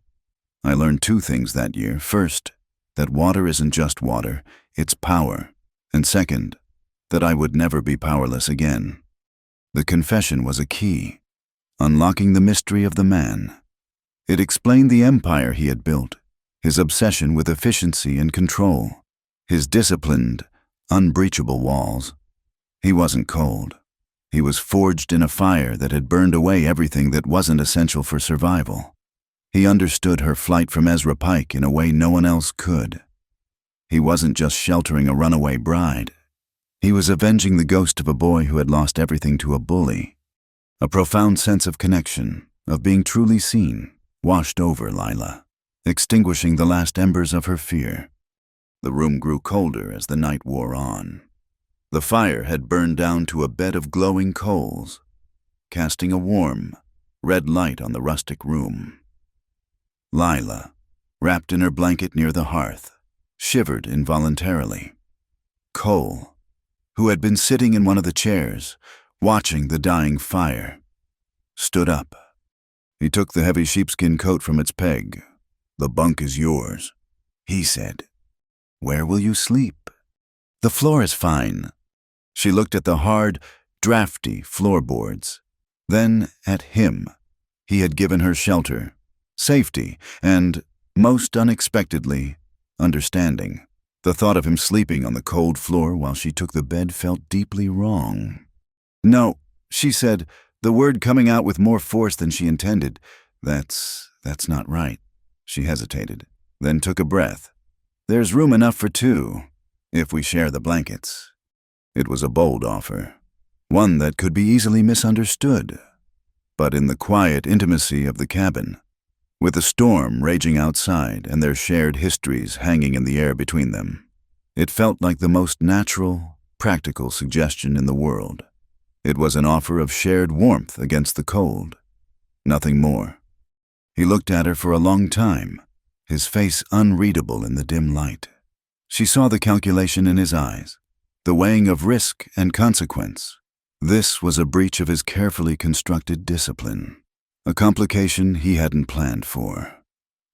"I learned 2 things that year. First, that water isn't just water, it's power. And second, that I would never be powerless again." The confession was a key, unlocking the mystery of the man. It explained the empire he had built, his obsession with efficiency and control, his disciplined, unbreachable walls. He wasn't cold. He was forged in a fire that had burned away everything that wasn't essential for survival. He understood her flight from Ezra Pike in a way no one else could. He wasn't just sheltering a runaway bride. He was avenging the ghost of a boy who had lost everything to a bully. A profound sense of connection, of being truly seen, washed over Lila, extinguishing the last embers of her fear. The room grew colder as the night wore on. The fire had burned down to a bed of glowing coals, casting a warm, red light on the rustic room. Lila, wrapped in her blanket near the hearth, shivered involuntarily. Cole, who had been sitting in one of the chairs, watching the dying fire, stood up. He took the heavy sheepskin coat from its peg. "The bunk is yours," he said. "Where will you sleep?" "The floor is fine." She looked at the hard, drafty floorboards, then at him. He had given her shelter, safety, and, most unexpectedly, understanding. The thought of him sleeping on the cold floor while she took the bed felt deeply wrong. "No," she said, the word coming out with more force than she intended. That's not right." She hesitated, then took a breath. "There's room enough for 2, if we share the blankets." It was a bold offer, one that could be easily misunderstood. But in the quiet intimacy of the cabin, with a storm raging outside and their shared histories hanging in the air between them, it felt like the most natural, practical suggestion in the world. It was an offer of shared warmth against the cold, nothing more. He looked at her for a long time, his face unreadable in the dim light. She saw the calculation in his eyes, the weighing of risk and consequence. This was a breach of his carefully constructed discipline, a complication he hadn't planned for.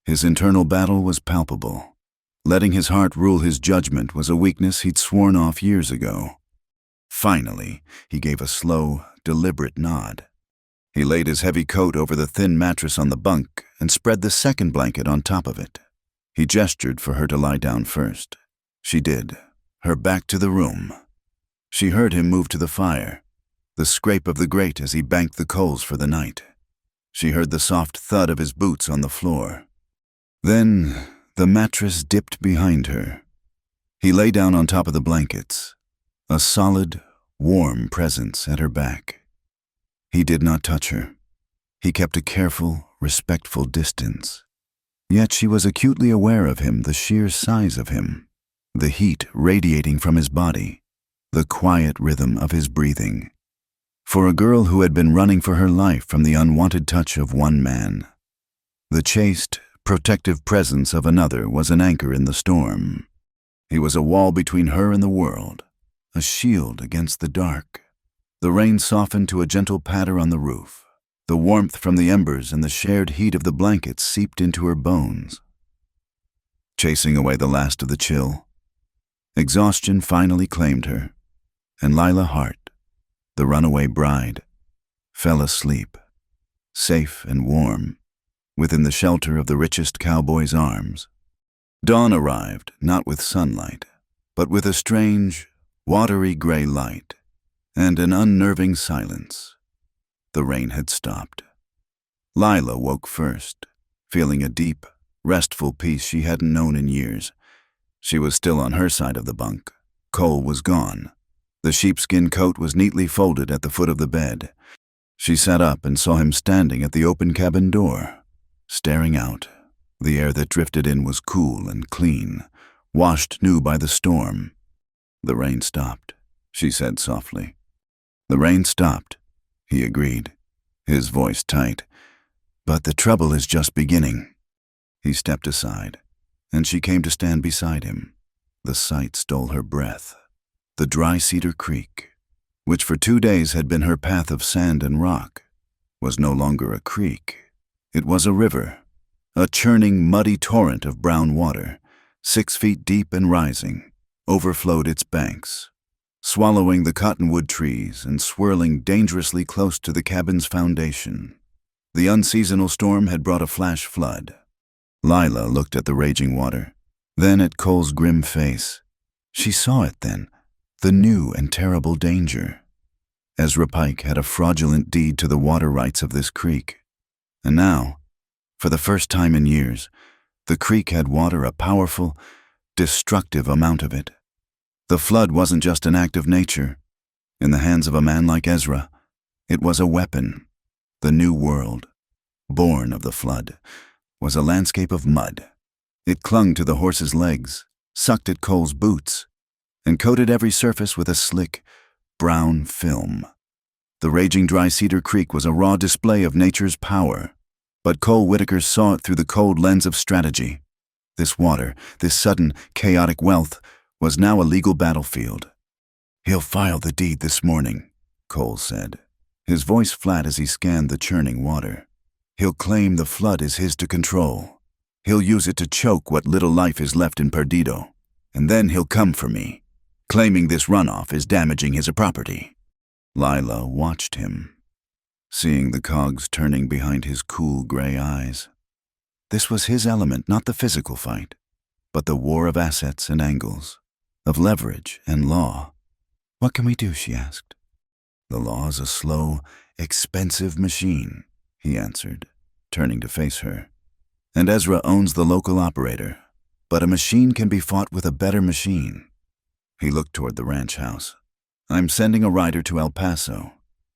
His internal battle was palpable. Letting his heart rule his judgment was a weakness he'd sworn off years ago. Finally, he gave a slow, deliberate nod. He laid his heavy coat over the thin mattress on the bunk and spread the second blanket on top of it. He gestured for her to lie down first. She did, her back to the room. She heard him move to the fire, the scrape of the grate as he banked the coals for the night. She heard the soft thud of his boots on the floor. Then The mattress dipped behind her. He lay down on top of the blankets, a solid, warm presence at her back. He did not touch her. He kept a careful, respectful distance. Yet she was acutely aware of him, the sheer size of him, the heat radiating from his body, the quiet rhythm of his breathing. For a girl who had been running for her life from the unwanted touch of one man, the chaste, protective presence of another was an anchor in the storm. He was a wall between her and the world, a shield against the dark. The rain softened to a gentle patter on the roof. The warmth from the embers and the shared heat of the blankets seeped into her bones, chasing away the last of the chill. Exhaustion finally claimed her, and Lila Hart, the runaway bride, fell asleep, safe and warm, within the shelter of the Richest Cowboy's arms. Dawn arrived, not with sunlight, but with a strange, watery gray light, and an unnerving silence. The rain had stopped. Lila woke first, feeling a deep, restful peace she hadn't known in years. She was still on her side of the bunk. Cole was gone. The sheepskin coat was neatly folded at the foot of the bed. She sat up and saw him standing at the open cabin door, staring out. The air that drifted in was cool and clean, washed new by the storm. "The rain stopped," she said softly. "The rain stopped," he agreed, his voice tight. "But the trouble is just beginning." He stepped aside, and she came to stand beside him. The sight stole her breath. The dry Cedar Creek, which for 2 days had been her path of sand and rock, was no longer a creek. It was a river, a churning, muddy torrent of brown water, 6 feet deep and rising, overflowed its banks, swallowing the cottonwood trees and swirling dangerously close to the cabin's foundation. The unseasonal storm had brought a flash flood. Lila looked at the raging water, then at Cole's grim face. She saw it then, the new and terrible danger. Ezra Pike had a fraudulent deed to the water rights of this creek. And now, for the first time in years, the creek had water, a powerful, destructive amount of it. The flood wasn't just an act of nature. In the hands of a man like Ezra, it was a weapon. The new world, born of the flood, was a landscape of mud. It clung to the horse's legs, sucked at Cole's boots, and coated every surface with a slick, brown film. The raging dry Cedar Creek was a raw display of nature's power, but Cole Whitaker saw it through the cold lens of strategy. This water, this sudden, chaotic wealth, was now a legal battlefield. "He'll file the deed this morning," Cole said, his voice flat as he scanned the churning water. "He'll claim the flood is his to control. He'll use it to choke what little life is left in Perdido, and then he'll come for me, claiming this runoff is damaging his property." Lila watched him, seeing the cogs turning behind his cool gray eyes. This was his element, not the physical fight, but the war of assets and angles, of leverage and law. "What can we do?" she asked. "The law is a slow, expensive machine," he answered, turning to face her. "And Ezra owns the local operator, but a machine can be fought with a better machine." He looked toward the ranch house. "I'm sending a rider to El Paso.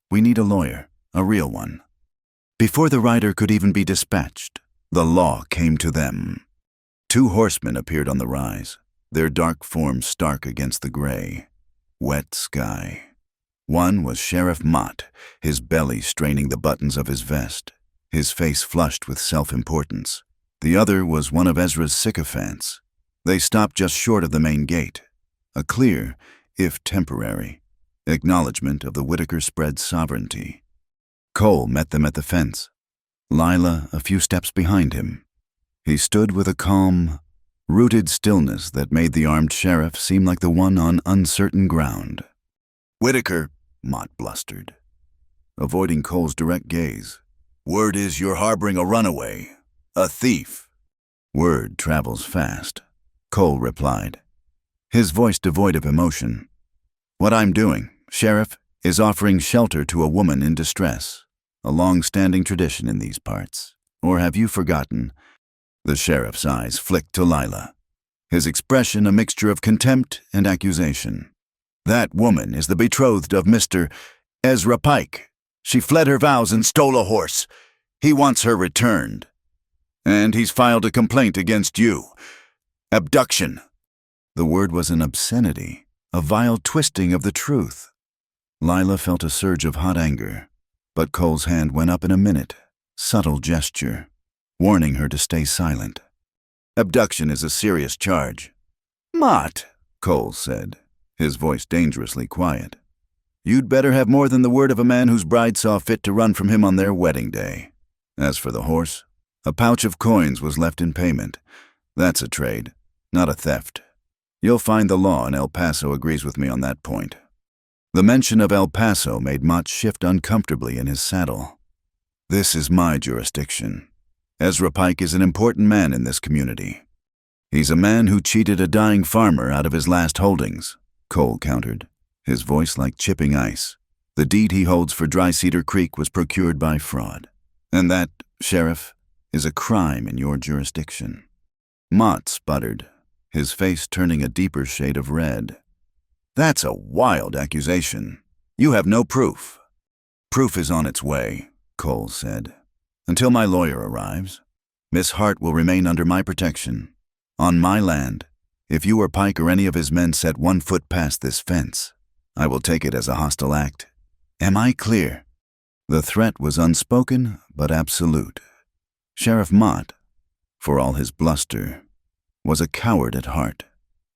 We need a lawyer, a real one." Before the rider could even be dispatched, the law came to them. 2 horsemen appeared on the rise, their dark forms stark against the gray, wet sky. One was Sheriff Mott, his belly straining the buttons of his vest, his face flushed with self-importance. The other was one of Ezra's sycophants. They stopped just short of the main gate, a clear, if temporary, acknowledgement of the Whitaker spread's sovereignty. Cole met them at the fence, Lila a few steps behind him. He stood with a calm, rooted stillness that made the armed sheriff seem like the one on uncertain ground. "Whitaker," Mott blustered, avoiding Cole's direct gaze. "Word is you're harboring a runaway, a thief." "Word travels fast," Cole replied, his voice devoid of emotion. "What I'm doing, Sheriff, is offering shelter to a woman in distress, a long-standing tradition in these parts. Or have you forgotten? The sheriff's eyes flicked to Lila, his expression a mixture of contempt and accusation. "That woman is the betrothed of Mr. Ezra Pike. She fled her vows and stole a horse. He wants her returned. And he's filed a complaint against you. Abduction." The word was an obscenity, a vile twisting of the truth. Lila felt a surge of hot anger, but Cole's hand went up in a minute, subtle gesture, warning her to stay silent. "Abduction is a serious charge." "Mott," Cole said, his voice dangerously quiet. "You'd better have more than the word of a man whose bride saw fit to run from him on their wedding day. As for the horse, a pouch of coins was left in payment. That's a trade, not a theft. You'll find the law in El Paso agrees with me on that point." The mention of El Paso made Mott shift uncomfortably in his saddle. "This is my jurisdiction. Ezra Pike is an important man in this community. He's a man who cheated a dying farmer out of his last holdings," Cole countered, his voice like chipping ice. "The deed he holds for Dry Cedar Creek was procured by fraud. And that, Sheriff, is a crime in your jurisdiction." Mott sputtered, his face turning a deeper shade of red. "That's a wild accusation. You have no proof." "Proof is on its way," Cole said. "Until my lawyer arrives, Miss Hart will remain under my protection. On my land, if you or Pike or any of his men set 1 foot past this fence, I will take it as a hostile act. Am I clear?" The threat was unspoken but absolute. Sheriff Mott, for all his bluster, was a coward at heart.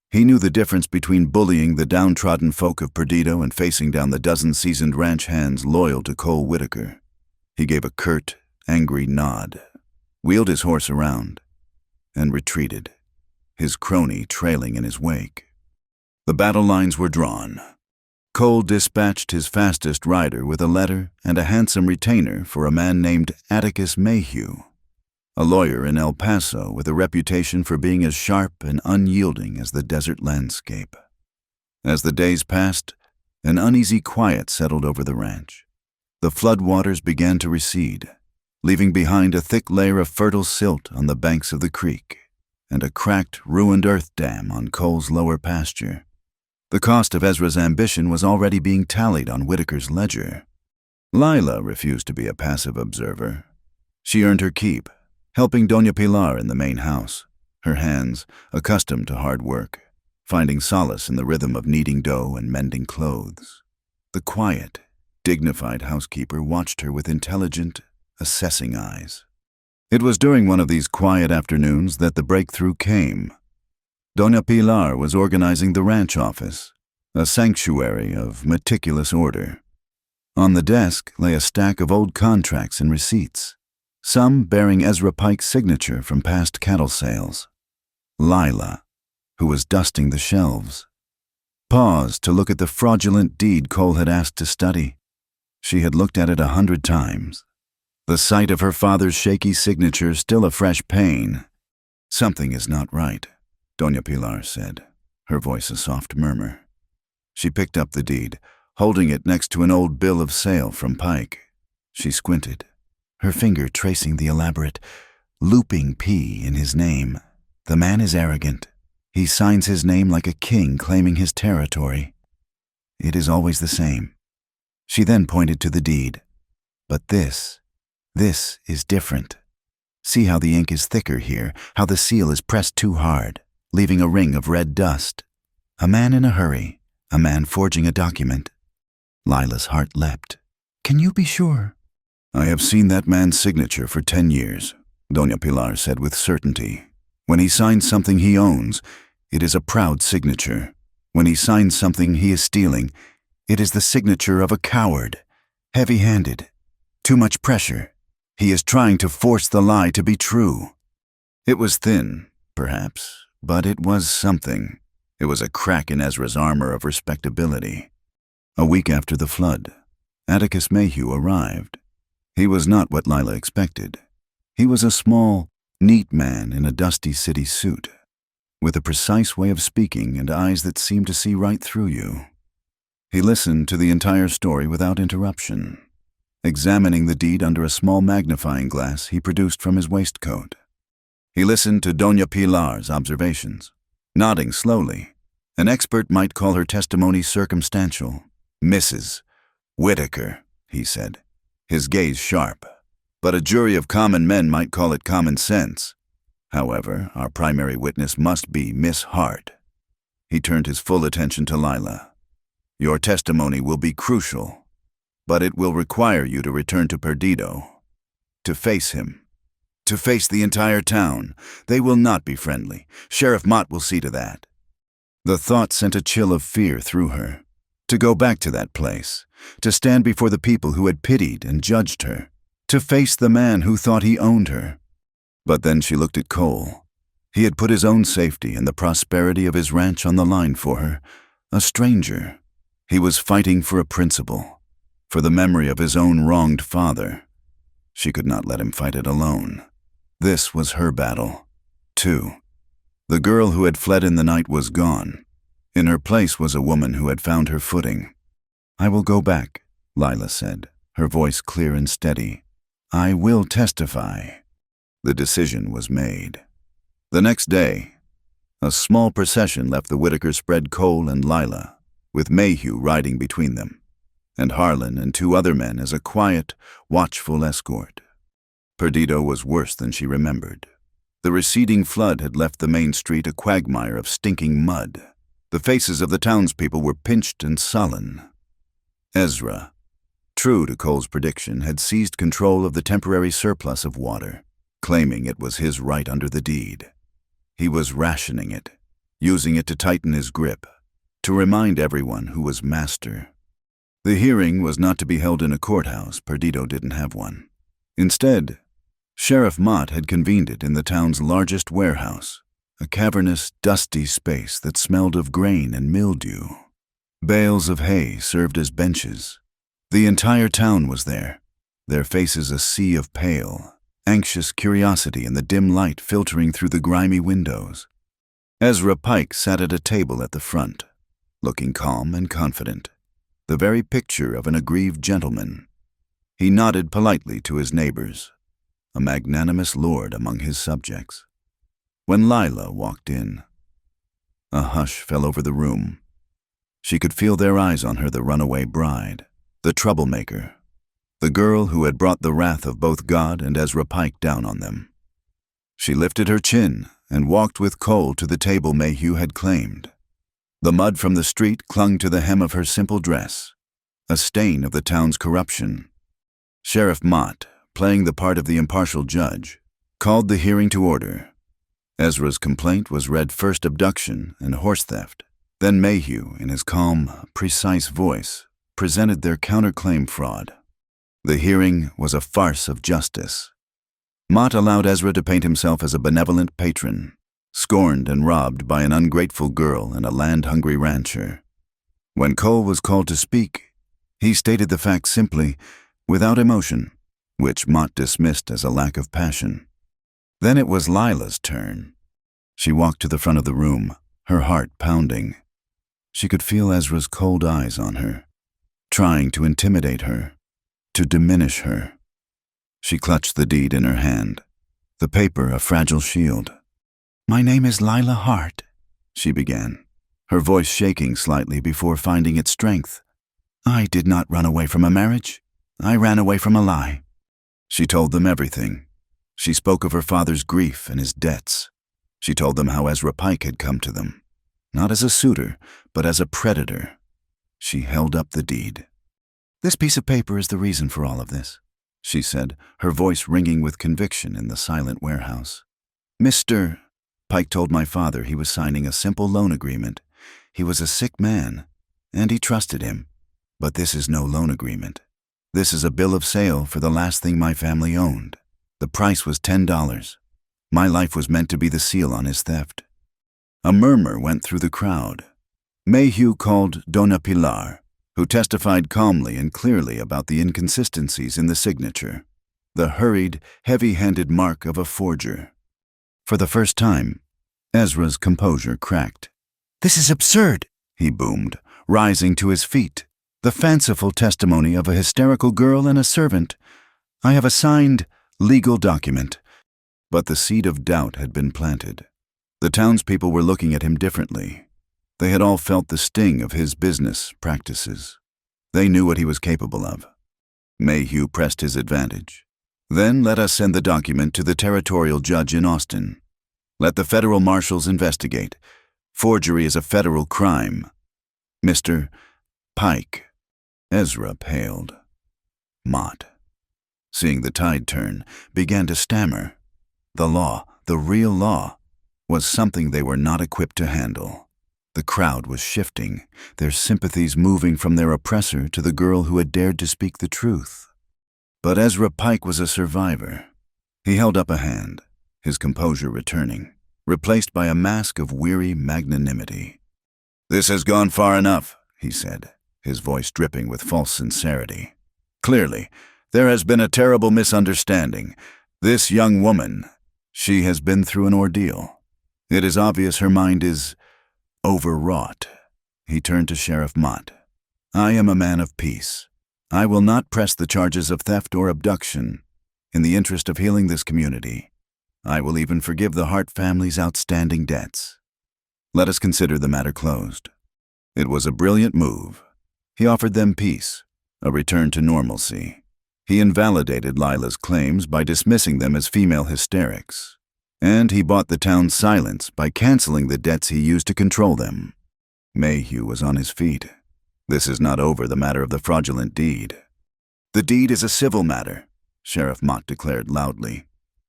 He knew the difference between bullying the downtrodden folk of Perdido and facing down the dozen seasoned ranch hands loyal to Cole Whitaker. He gave a curt, angry nod, wheeled his horse around, and retreated, his crony trailing in his wake. The battle lines were drawn. Cole dispatched his fastest rider with a letter and a handsome retainer for a man named Atticus Mayhew, a lawyer in El Paso with a reputation for being as sharp and unyielding as the desert landscape. As the days passed, an uneasy quiet settled over the ranch. The floodwaters began to recede, leaving behind a thick layer of fertile silt on the banks of the creek and a cracked, ruined earth dam on Cole's lower pasture. The cost of Ezra's ambition was already being tallied on Whitaker's ledger. Lila refused to be a passive observer. She earned her keep, helping Doña Pilar in the main house, her hands, accustomed to hard work, finding solace in the rhythm of kneading dough and mending clothes. The quiet, dignified housekeeper watched her with intelligent, assessing eyes. It was during one of these quiet afternoons that the breakthrough came. Doña Pilar was organizing the ranch office, a sanctuary of meticulous order. On the desk lay a stack of old contracts and receipts, some bearing Ezra Pike's signature from past cattle sales. Lila, who was dusting the shelves, paused to look at the fraudulent deed Cole had asked to study. She had looked at it 100 times. The sight of her father's shaky signature still a fresh pain. "Something is not right," Doña Pilar said, her voice a soft murmur. She picked up the deed, holding it next to an old bill of sale from Pike. She squinted, her finger tracing the elaborate, looping P in his name. "The man is arrogant. He signs his name like a king claiming his territory. It is always the same." She then pointed to the deed. "But this is different. See how the ink is thicker here, how the seal is pressed too hard, leaving a ring of red dust. A man in a hurry, a man forging a document." Lila's heart leapt. "Can you be sure?" "I have seen that man's signature for 10 years, Doña Pilar said with certainty. "When he signs something he owns, it is a proud signature. When he signs something he is stealing, it is the signature of a coward, heavy-handed, too much pressure. He is trying to force the lie to be true." It was thin, perhaps, but it was something. It was a crack in Ezra's armor of respectability. A week after the flood, Atticus Mayhew arrived. He was not what Lila expected. He was a small, neat man in a dusty city suit, with a precise way of speaking and eyes that seemed to see right through you. He listened to the entire story without interruption, examining the deed under a small magnifying glass he produced from his waistcoat. He listened to Doña Pilar's observations, nodding slowly. An expert might call her testimony circumstantial. Mrs. Whitaker, he said, his gaze sharp. But a jury of common men might call it common sense. However, our primary witness must be Miss Hart. He turned his full attention to Lila. Your testimony will be crucial, but it will require you to return to Perdido, to face him, to face the entire town. They will not be friendly. Sheriff Mott will see to that. The thought sent a chill of fear through her. To go back to that place, to stand before the people who had pitied and judged her, to face the man who thought he owned her. But then she looked at Cole. He had put his own safety and the prosperity of his ranch on the line for her, a stranger. He was fighting for a principle, for the memory of his own wronged father. She could not let him fight it alone. This was her battle, too. The girl who had fled in the night was gone. In her place was a woman who had found her footing. I will go back, Lila said, her voice clear and steady. I will testify. The decision was made. The next day, a small procession left the Whitaker spread Cole and Lila, with Mayhew riding between them, and Harlan and 2 other men as a quiet, watchful escort. Perdido was worse than she remembered. The receding flood had left the main street a quagmire of stinking mud. The faces of the townspeople were pinched and sullen. Ezra, true to Cole's prediction, had seized control of the temporary surplus of water, claiming it was his right under the deed. He was rationing it, using it to tighten his grip, to remind everyone who was master. The hearing was not to be held in a courthouse. Perdido didn't have one. Instead, Sheriff Mott had convened it in the town's largest warehouse, a cavernous, dusty space that smelled of grain and mildew. Bales of hay served as benches. The entire town was there, their faces a sea of pale, anxious curiosity in the dim light filtering through the grimy windows. Ezra Pike sat at a table at the front, looking calm and confident, the very picture of an aggrieved gentleman. He nodded politely to his neighbors, a magnanimous lord among his subjects. When Lila walked in, a hush fell over the room. She could feel their eyes on her, the runaway bride, the troublemaker, the girl who had brought the wrath of both God and Ezra Pike down on them. She lifted her chin and walked with Cole to the table Mayhew had claimed. The mud from the street clung to the hem of her simple dress, a stain of the town's corruption. Sheriff Mott, playing the part of the impartial judge, called the hearing to order. Ezra's complaint was read first abduction and horse theft. Then Mayhew, in his calm, precise voice, presented their counterclaim fraud. The hearing was a farce of justice. Mott allowed Ezra to paint himself as a benevolent patron, scorned and robbed by an ungrateful girl and a land-hungry rancher. When Cole was called to speak, he stated the facts simply, without emotion, which Mott dismissed as a lack of passion. Then it was Lila's turn. She walked to the front of the room, her heart pounding. She could feel Ezra's cold eyes on her, trying to intimidate her, to diminish her. She clutched the deed in her hand, the paper a fragile shield. "My name is Lila Hart," she began, her voice shaking slightly before finding its strength. "I did not run away from a marriage. I ran away from a lie." She told them everything. She spoke of her father's grief and his debts. She told them how Ezra Pike had come to them, not as a suitor, but as a predator. She held up the deed. "This piece of paper is the reason for all of this," she said, her voice ringing with conviction in the silent warehouse. "Mr. Pike told my father he was signing a simple loan agreement. He was a sick man, and he trusted him. But this is no loan agreement. This is a bill of sale for the last thing my family owned. The price was $10. My life was meant to be the seal on his theft." A murmur went through the crowd. Mayhew called Doña Pilar, who testified calmly and clearly about the inconsistencies in the signature, the hurried, heavy-handed mark of a forger. For the first time, Ezra's composure cracked. "This is absurd," he boomed, rising to his feet. "The fanciful testimony of a hysterical girl and a servant. I have a signed, legal document. But the seed of doubt had been planted. The townspeople were looking at him differently. They had all felt the sting of his business practices. They knew what he was capable of. Mayhew pressed his advantage. Then let us send the document to the territorial judge in Austin. Let the federal marshals investigate. Forgery is a federal crime. Mr. Pike. Ezra paled. Mott, seeing the tide turn, began to stammer. The law, the real law, was something they were not equipped to handle. The crowd was shifting, their sympathies moving from their oppressor to the girl who had dared to speak the truth. But Ezra Pike was a survivor. He held up a hand, his composure returning, replaced by a mask of weary magnanimity. "This has gone far enough," he said, his voice dripping with false sincerity. "Clearly, there has been a terrible misunderstanding. This young woman, she has been through an ordeal. It is obvious her mind is overwrought." He turned to Sheriff Mott. "I am a man of peace. I will not press the charges of theft or abduction. In the interest of healing this community, I will even forgive the Hart family's outstanding debts. Let us consider the matter closed." It was a brilliant move. He offered them peace, a return to normalcy. He invalidated Lila's claims by dismissing them as female hysterics. And he bought the town's silence by canceling the debts he used to control them. Mayhew was on his feet. "This is not over the matter of the fraudulent deed." "The deed is a civil matter," Sheriff Mott declared loudly.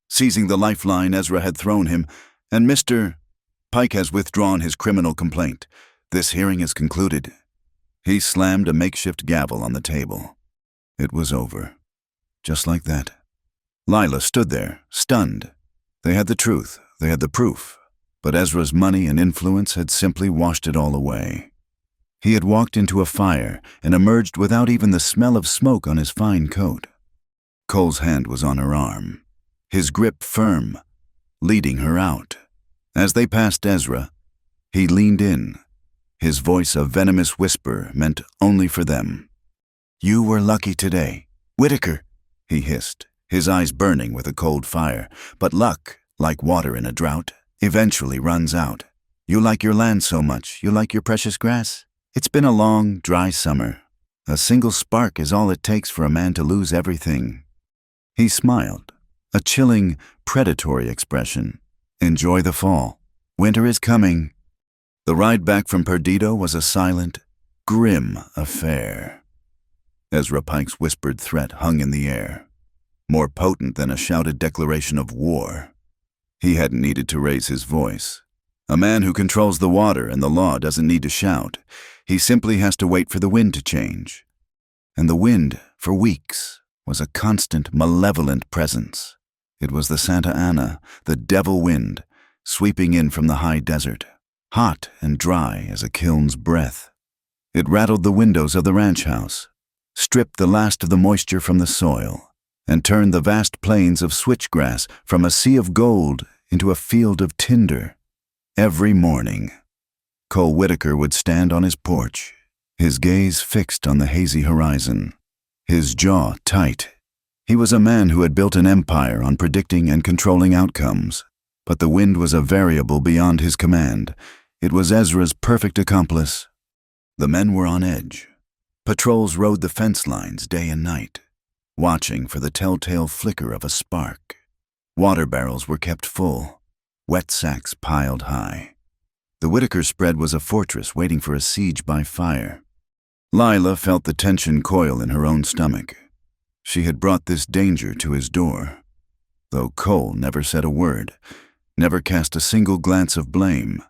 "Seizing the lifeline Ezra had thrown him, and Mr. Pike has withdrawn his criminal complaint. This hearing is concluded." He slammed a makeshift gavel on the table. It was over. Just like that. Lila stood there, stunned. They had the truth, they had the proof, but Ezra's money and influence had simply washed it all away. He had walked into a fire and emerged without even the smell of smoke on his fine coat. Cole's hand was on her arm, his grip firm, leading her out. As they passed Ezra, he leaned in, his voice a venomous whisper meant only for them. "You were lucky today, Whitaker," he hissed, his eyes burning with a cold fire. "But luck, like water in a drought, eventually runs out. You like your land so much, you like your precious grass. It's been a long, dry summer. A single spark is all it takes for a man to lose everything." He smiled, a chilling, predatory expression. "Enjoy the fall. Winter is coming." The ride back from Perdido was a silent, grim affair. Ezra Pike's whispered threat hung in the air, more potent than a shouted declaration of war. He hadn't needed to raise his voice. A man who controls the water and the law doesn't need to shout. He simply has to wait for the wind to change. And the wind, for weeks, was a constant, malevolent presence. It was the Santa Ana, the devil wind, sweeping in from the high desert, hot and dry as a kiln's breath. It rattled the windows of the ranch house, stripped the last of the moisture from the soil, and turned the vast plains of switchgrass from a sea of gold into a field of tinder. Every morning, Cole Whitaker would stand on his porch, his gaze fixed on the hazy horizon, his jaw tight. He was a man who had built an empire on predicting and controlling outcomes, but the wind was a variable beyond his command. It was Ezra's perfect accomplice. The men were on edge. Patrols rode the fence lines day and night, watching for the telltale flicker of a spark. Water barrels were kept full, wet sacks piled high. The Whitaker spread was a fortress waiting for a siege by fire. Lila felt the tension coil in her own stomach. She had brought this danger to his door, though Cole never said a word, never cast a single glance of blame.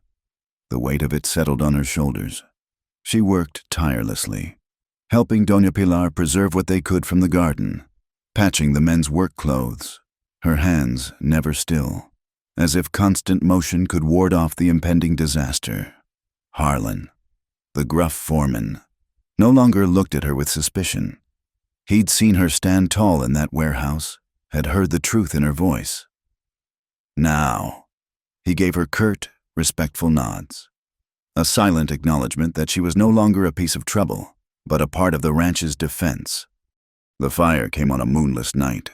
The weight of it settled on her shoulders. She worked tirelessly, helping Doña Pilar preserve what they could from the garden, patching the men's work clothes, her hands never still, as if constant motion could ward off the impending disaster. Harlan, the gruff foreman, no longer looked at her with suspicion. He'd seen her stand tall in that warehouse, had heard the truth in her voice. Now, he gave her curt, respectful nods, a silent acknowledgement that she was no longer a piece of trouble, but a part of the ranch's defense. The fire came on a moonless night,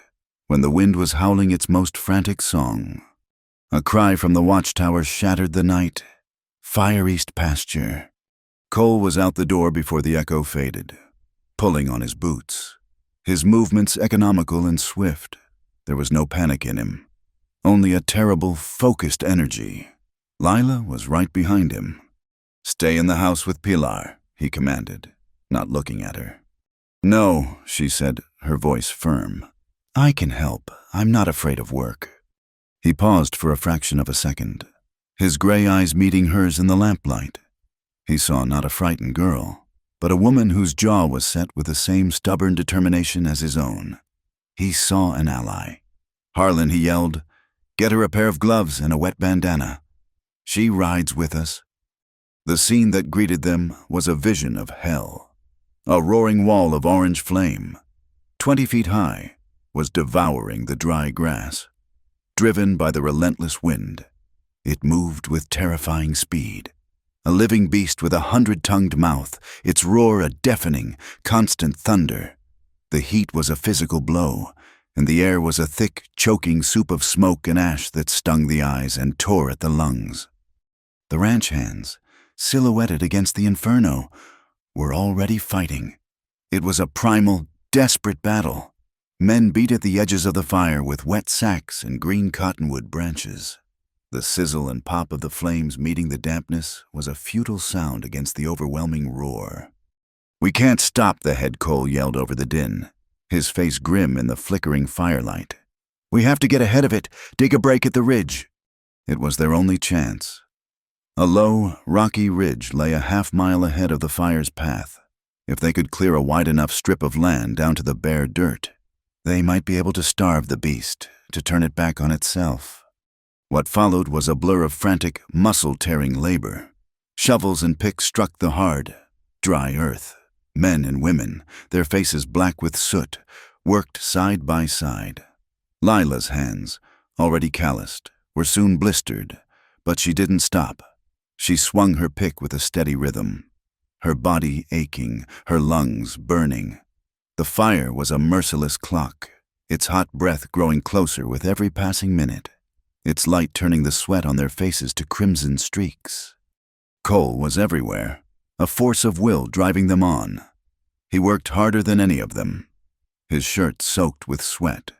when the wind was howling its most frantic song. A cry from the watchtower shattered the night. Fire east pasture. Cole was out the door before the echo faded, pulling on his boots. His movements economical and swift. There was no panic in him, only a terrible, focused energy. Lila was right behind him. "Stay in the house with Pilar," he commanded, not looking at her. "No," she said, her voice firm. "I can help. I'm not afraid of work." He paused for a fraction of a second, his gray eyes meeting hers in the lamplight. He saw not a frightened girl, but a woman whose jaw was set with the same stubborn determination as his own. He saw an ally. "Harlan," he yelled, "get her a pair of gloves and a wet bandana. She rides with us." The scene that greeted them was a vision of hell. A roaring wall of orange flame, 20 feet high, was devouring the dry grass. Driven by the relentless wind, it moved with terrifying speed. A living beast with a 100-tongued mouth, its roar a deafening, constant thunder. The heat was a physical blow, and the air was a thick, choking soup of smoke and ash that stung the eyes and tore at the lungs. The ranch hands, silhouetted against the inferno, were already fighting. It was a primal, desperate battle. Men beat at the edges of the fire with wet sacks and green cottonwood branches. The sizzle and pop of the flames meeting the dampness was a futile sound against the overwhelming roar. "We can't stop," the head Cole yelled over the din, his face grim in the flickering firelight. "We have to get ahead of it, dig a break at the ridge." It was their only chance. A low, rocky ridge lay a half-mile ahead of the fire's path. If they could clear a wide enough strip of land down to the bare dirt, they might be able to starve the beast, to turn it back on itself. What followed was a blur of frantic, muscle-tearing labor. Shovels and picks struck the hard, dry earth. Men and women, their faces black with soot, worked side by side. Lila's hands, already calloused, were soon blistered, but she didn't stop. She swung her pick with a steady rhythm, her body aching, her lungs burning. The fire was a merciless clock, its hot breath growing closer with every passing minute, its light turning the sweat on their faces to crimson streaks. Cole was everywhere, a force of will driving them on. He worked harder than any of them, his shirt soaked with sweat,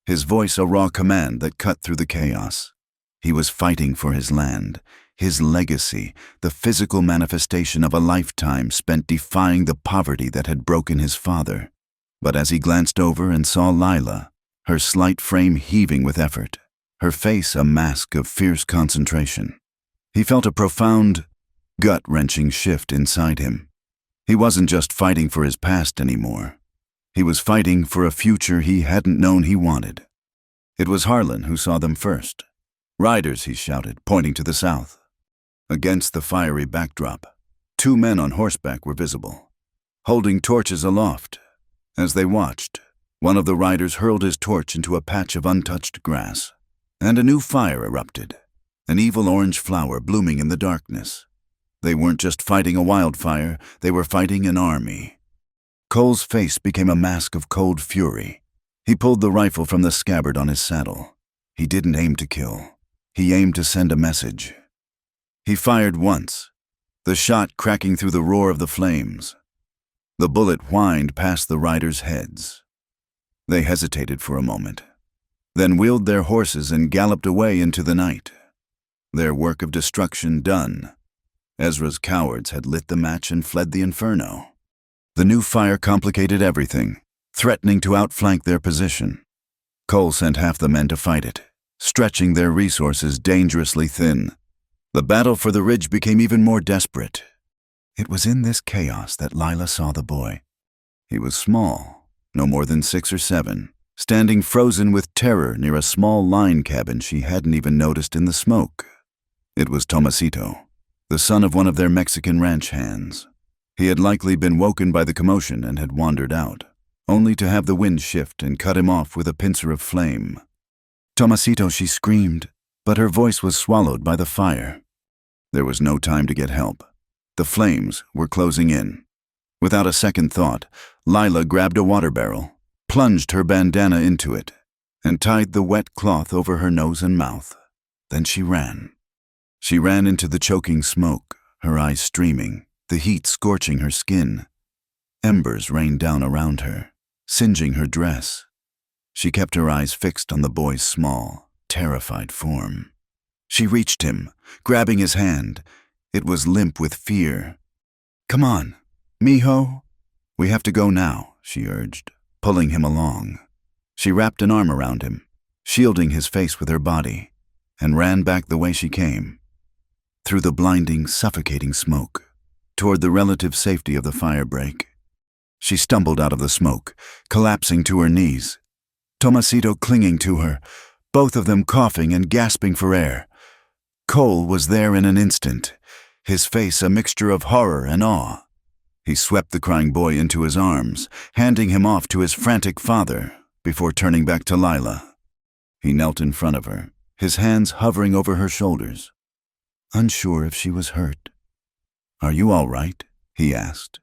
his voice a raw command that cut through the chaos. He was fighting for his land, his legacy, the physical manifestation of a lifetime spent defying the poverty that had broken his father. But as he glanced over and saw Lila, her slight frame heaving with effort, her face a mask of fierce concentration, he felt a profound, gut-wrenching shift inside him. He wasn't just fighting for his past anymore. He was fighting for a future he hadn't known he wanted. It was Harlan who saw them first. "Riders," he shouted, pointing to the south. Against the fiery backdrop, 2 men on horseback were visible, holding torches aloft. As they watched, one of the riders hurled his torch into a patch of untouched grass, and a new fire erupted, an evil orange flower blooming in the darkness. They weren't just fighting a wildfire, they were fighting an army. Cole's face became a mask of cold fury. He pulled the rifle from the scabbard on his saddle. He didn't aim to kill. He aimed to send a message. He fired once, the shot cracking through the roar of the flames. The bullet whined past the riders' heads. They hesitated for a moment, then wheeled their horses and galloped away into the night. Their work of destruction done, Ezra's cowards had lit the match and fled the inferno. The new fire complicated everything, threatening to outflank their position. Cole sent half the men to fight it, stretching their resources dangerously thin. The battle for the ridge became even more desperate. It was in this chaos that Lila saw the boy. He was small, no more than 6 or 7, standing frozen with terror near a small line cabin she hadn't even noticed in the smoke. It was Tomasito, the son of one of their Mexican ranch hands. He had likely been woken by the commotion and had wandered out, only to have the wind shift and cut him off with a pincer of flame. "Tomasito," she screamed, but her voice was swallowed by the fire. There was no time to get help. The flames were closing in. Without a second thought, Lila grabbed a water barrel, plunged her bandana into it, and tied the wet cloth over her nose and mouth. Then she ran. She ran into the choking smoke, her eyes streaming, the heat scorching her skin. Embers rained down around her, singeing her dress. She kept her eyes fixed on the boy's small, terrified form. She reached him, grabbing his hand. It was limp with fear. "Come on, mijo." "We have to go now," she urged, pulling him along. She wrapped an arm around him, shielding his face with her body, and ran back the way she came, through the blinding, suffocating smoke, toward the relative safety of the fire break. She stumbled out of the smoke, collapsing to her knees, Tomasito clinging to her, both of them coughing and gasping for air. Cole was there in an instant, his face a mixture of horror and awe. He swept the crying boy into his arms, handing him off to his frantic father, before turning back to Lila. He knelt in front of her, his hands hovering over her shoulders, unsure if she was hurt. "Are you all right?" he asked,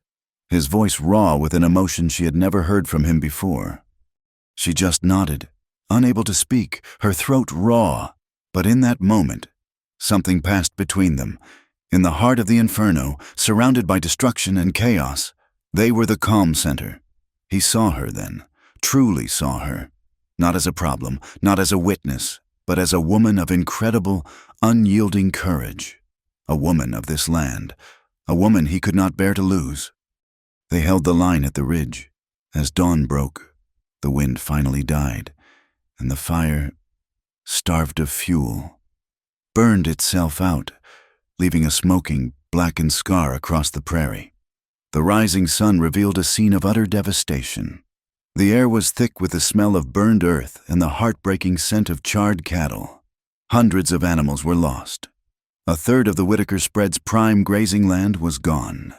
his voice raw with an emotion she had never heard from him before. She just nodded, unable to speak, her throat raw. But in that moment, something passed between them. In the heart of the inferno, surrounded by destruction and chaos, they were the calm center. He saw her then, truly saw her, not as a problem, not as a witness, but as a woman of incredible, unyielding courage, a woman of this land, a woman he could not bear to lose. They held the line at the ridge. As dawn broke, the wind finally died, and the fire, starved of fuel, burned itself out, leaving a smoking, blackened scar across the prairie. The rising sun revealed a scene of utter devastation. The air was thick with the smell of burned earth and the heartbreaking scent of charred cattle. Hundreds of animals were lost. A third of the Whitaker spread's prime grazing land was gone.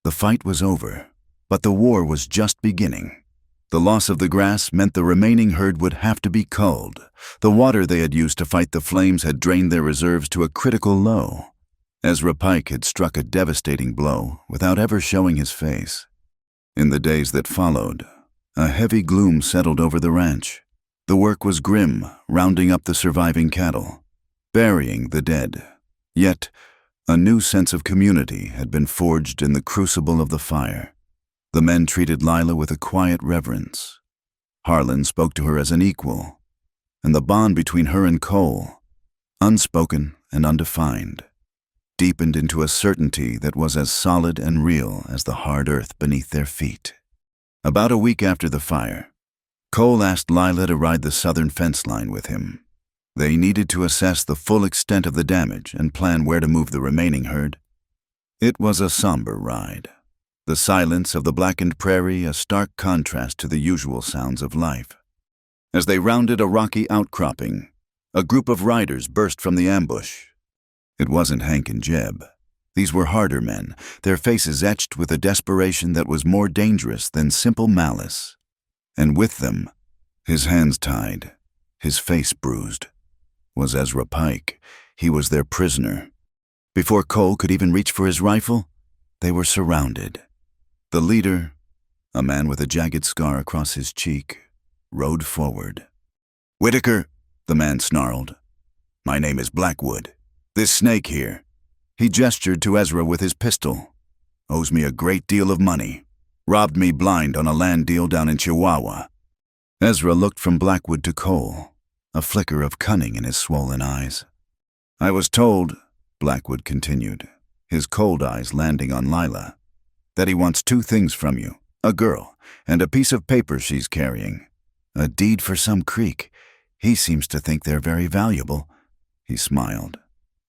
The fight was over, but the war was just beginning. The loss of the grass meant the remaining herd would have to be culled. The water they had used to fight the flames had drained their reserves to a critical low. Ezra Pike had struck a devastating blow without ever showing his face. In the days that followed, a heavy gloom settled over the ranch. The work was grim, rounding up the surviving cattle, burying the dead. Yet, a new sense of community had been forged in the crucible of the fire. The men treated Lila with a quiet reverence. Harlan spoke to her as an equal, and the bond between her and Cole, unspoken and undefined, deepened into a certainty that was as solid and real as the hard earth beneath their feet. About a week after the fire, Cole asked Lila to ride the southern fence line with him. They needed to assess the full extent of the damage and plan where to move the remaining herd. It was a somber ride. The silence of the blackened prairie a stark contrast to the usual sounds of life. As they rounded a rocky outcropping, a group of riders burst from the ambush. It wasn't Hank and Jeb. These were harder men, their faces etched with a desperation that was more dangerous than simple malice. And with them, his hands tied, his face bruised, was Ezra Pike. He was their prisoner. Before Cole could even reach for his rifle, they were surrounded. The leader, a man with a jagged scar across his cheek, rode forward. "Whitaker," the man snarled. "My name is Blackwood. This snake here," he gestured to Ezra with his pistol, "owes me a great deal of money. Robbed me blind on a land deal down in Chihuahua." Ezra looked from Blackwood to Cole, a flicker of cunning in his swollen eyes. "I was told," Blackwood continued, his cold eyes landing on Lila, "that he wants two things from you, a girl and a piece of paper she's carrying. A deed for some creek. He seems to think they're very valuable." He smiled,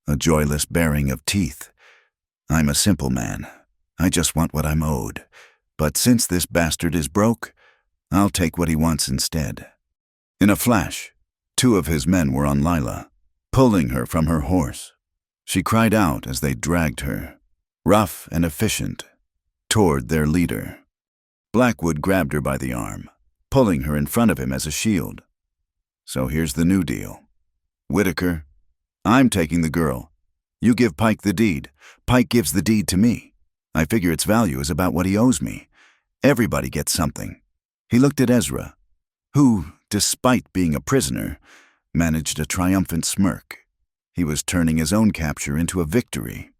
a joyless baring of teeth. "I'm a simple man. I just want what I'm owed. But since this bastard is broke, I'll take what he wants instead." In a flash, two of his men were on Lila, pulling her from her horse. She cried out as they dragged her, rough and efficient, toward their leader. Blackwood grabbed her by the arm, pulling her in front of him as a shield. "So here's the new deal. Whitaker, I'm taking the girl. You give Pike the deed. Pike gives the deed to me. I figure its value is about what he owes me. Everybody gets something." He looked at Ezra, who, despite being a prisoner, managed a triumphant smirk. He was turning his own capture into a victory.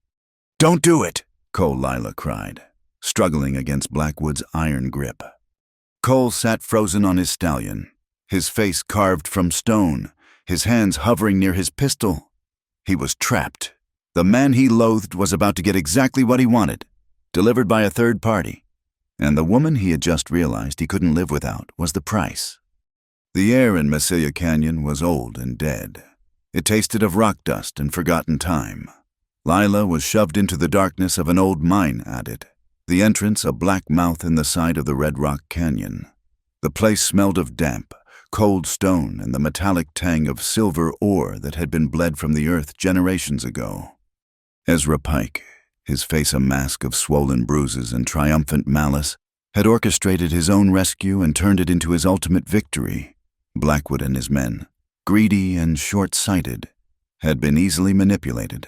"Don't do it!" Cole Lila cried, struggling against Blackwood's iron grip. Cole sat frozen on his stallion, his face carved from stone, his hands hovering near his pistol. He was trapped. The man he loathed was about to get exactly what he wanted, delivered by a third party. And the woman he had just realized he couldn't live without was the price. The air in Mesilla Canyon was old and dead. It tasted of rock dust and forgotten time. Lila was shoved into the darkness of an old mine adit, the entrance a black mouth in the side of the Red Rock Canyon. The place smelled of damp, cold stone and the metallic tang of silver ore that had been bled from the earth generations ago. Ezra Pike, his face a mask of swollen bruises and triumphant malice, had orchestrated his own rescue and turned it into his ultimate victory. Blackwood and his men, greedy and short-sighted, had been easily manipulated.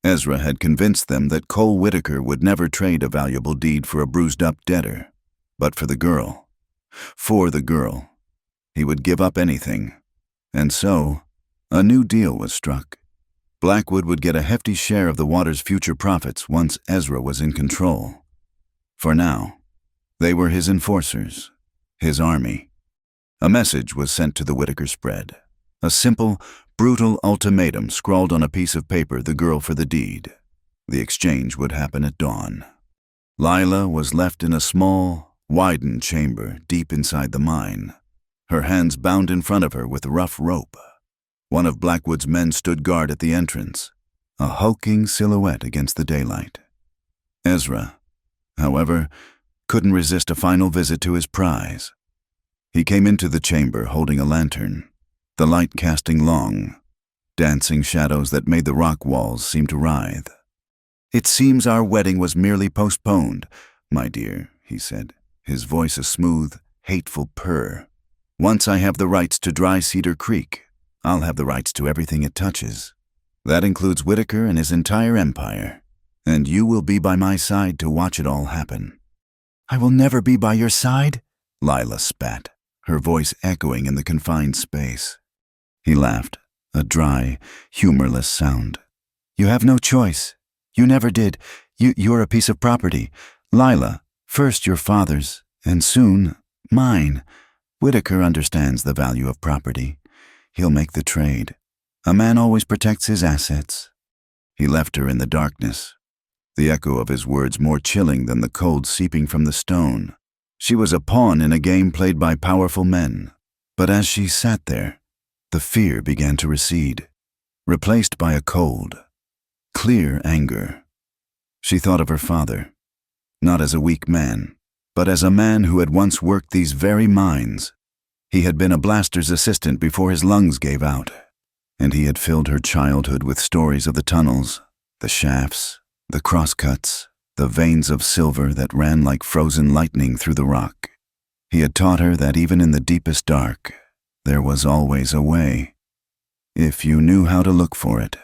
Ezra had convinced them that Cole Whitaker would never trade a valuable deed for a bruised-up debtor. But for the girl, he would give up anything. And so, a new deal was struck. Blackwood would get a hefty share of the water's future profits once Ezra was in control. For now, they were his enforcers, his army. A message was sent to the Whitaker spread. A simple, brutal ultimatum scrawled on a piece of paper, the girl for the deed. The exchange would happen at dawn. Lila was left in a small, widened chamber deep inside the mine, her hands bound in front of her with rough rope. One of Blackwood's men stood guard at the entrance, a hulking silhouette against the daylight. Ezra, however, couldn't resist a final visit to his prize. He came into the chamber holding a lantern, the light casting long, dancing shadows that made the rock walls seem to writhe. "It seems our wedding was merely postponed, my dear," he said, his voice a smooth, hateful purr. "Once I have the rights to Dry Cedar Creek, I'll have the rights to everything it touches. That includes Whitaker and his entire empire, and you will be by my side to watch it all happen." "I will never be by your side," Lila spat, her voice echoing in the confined space. He laughed, a dry, humorless sound. "You have no choice. You never did. You're a piece of property. Lila, first your father's, and soon mine. Whitaker understands the value of property. He'll make the trade. A man always protects his assets." He left her in the darkness, the echo of his words more chilling than the cold seeping from the stone. She was a pawn in a game played by powerful men. But as she sat there, the fear began to recede, replaced by a cold, clear anger. She thought of her father, not as a weak man, but as a man who had once worked these very mines. He had been a blaster's assistant before his lungs gave out, and he had filled her childhood with stories of the tunnels, the shafts, the crosscuts, the veins of silver that ran like frozen lightning through the rock. He had taught her that even in the deepest dark, there was always a way, if you knew how to look for it.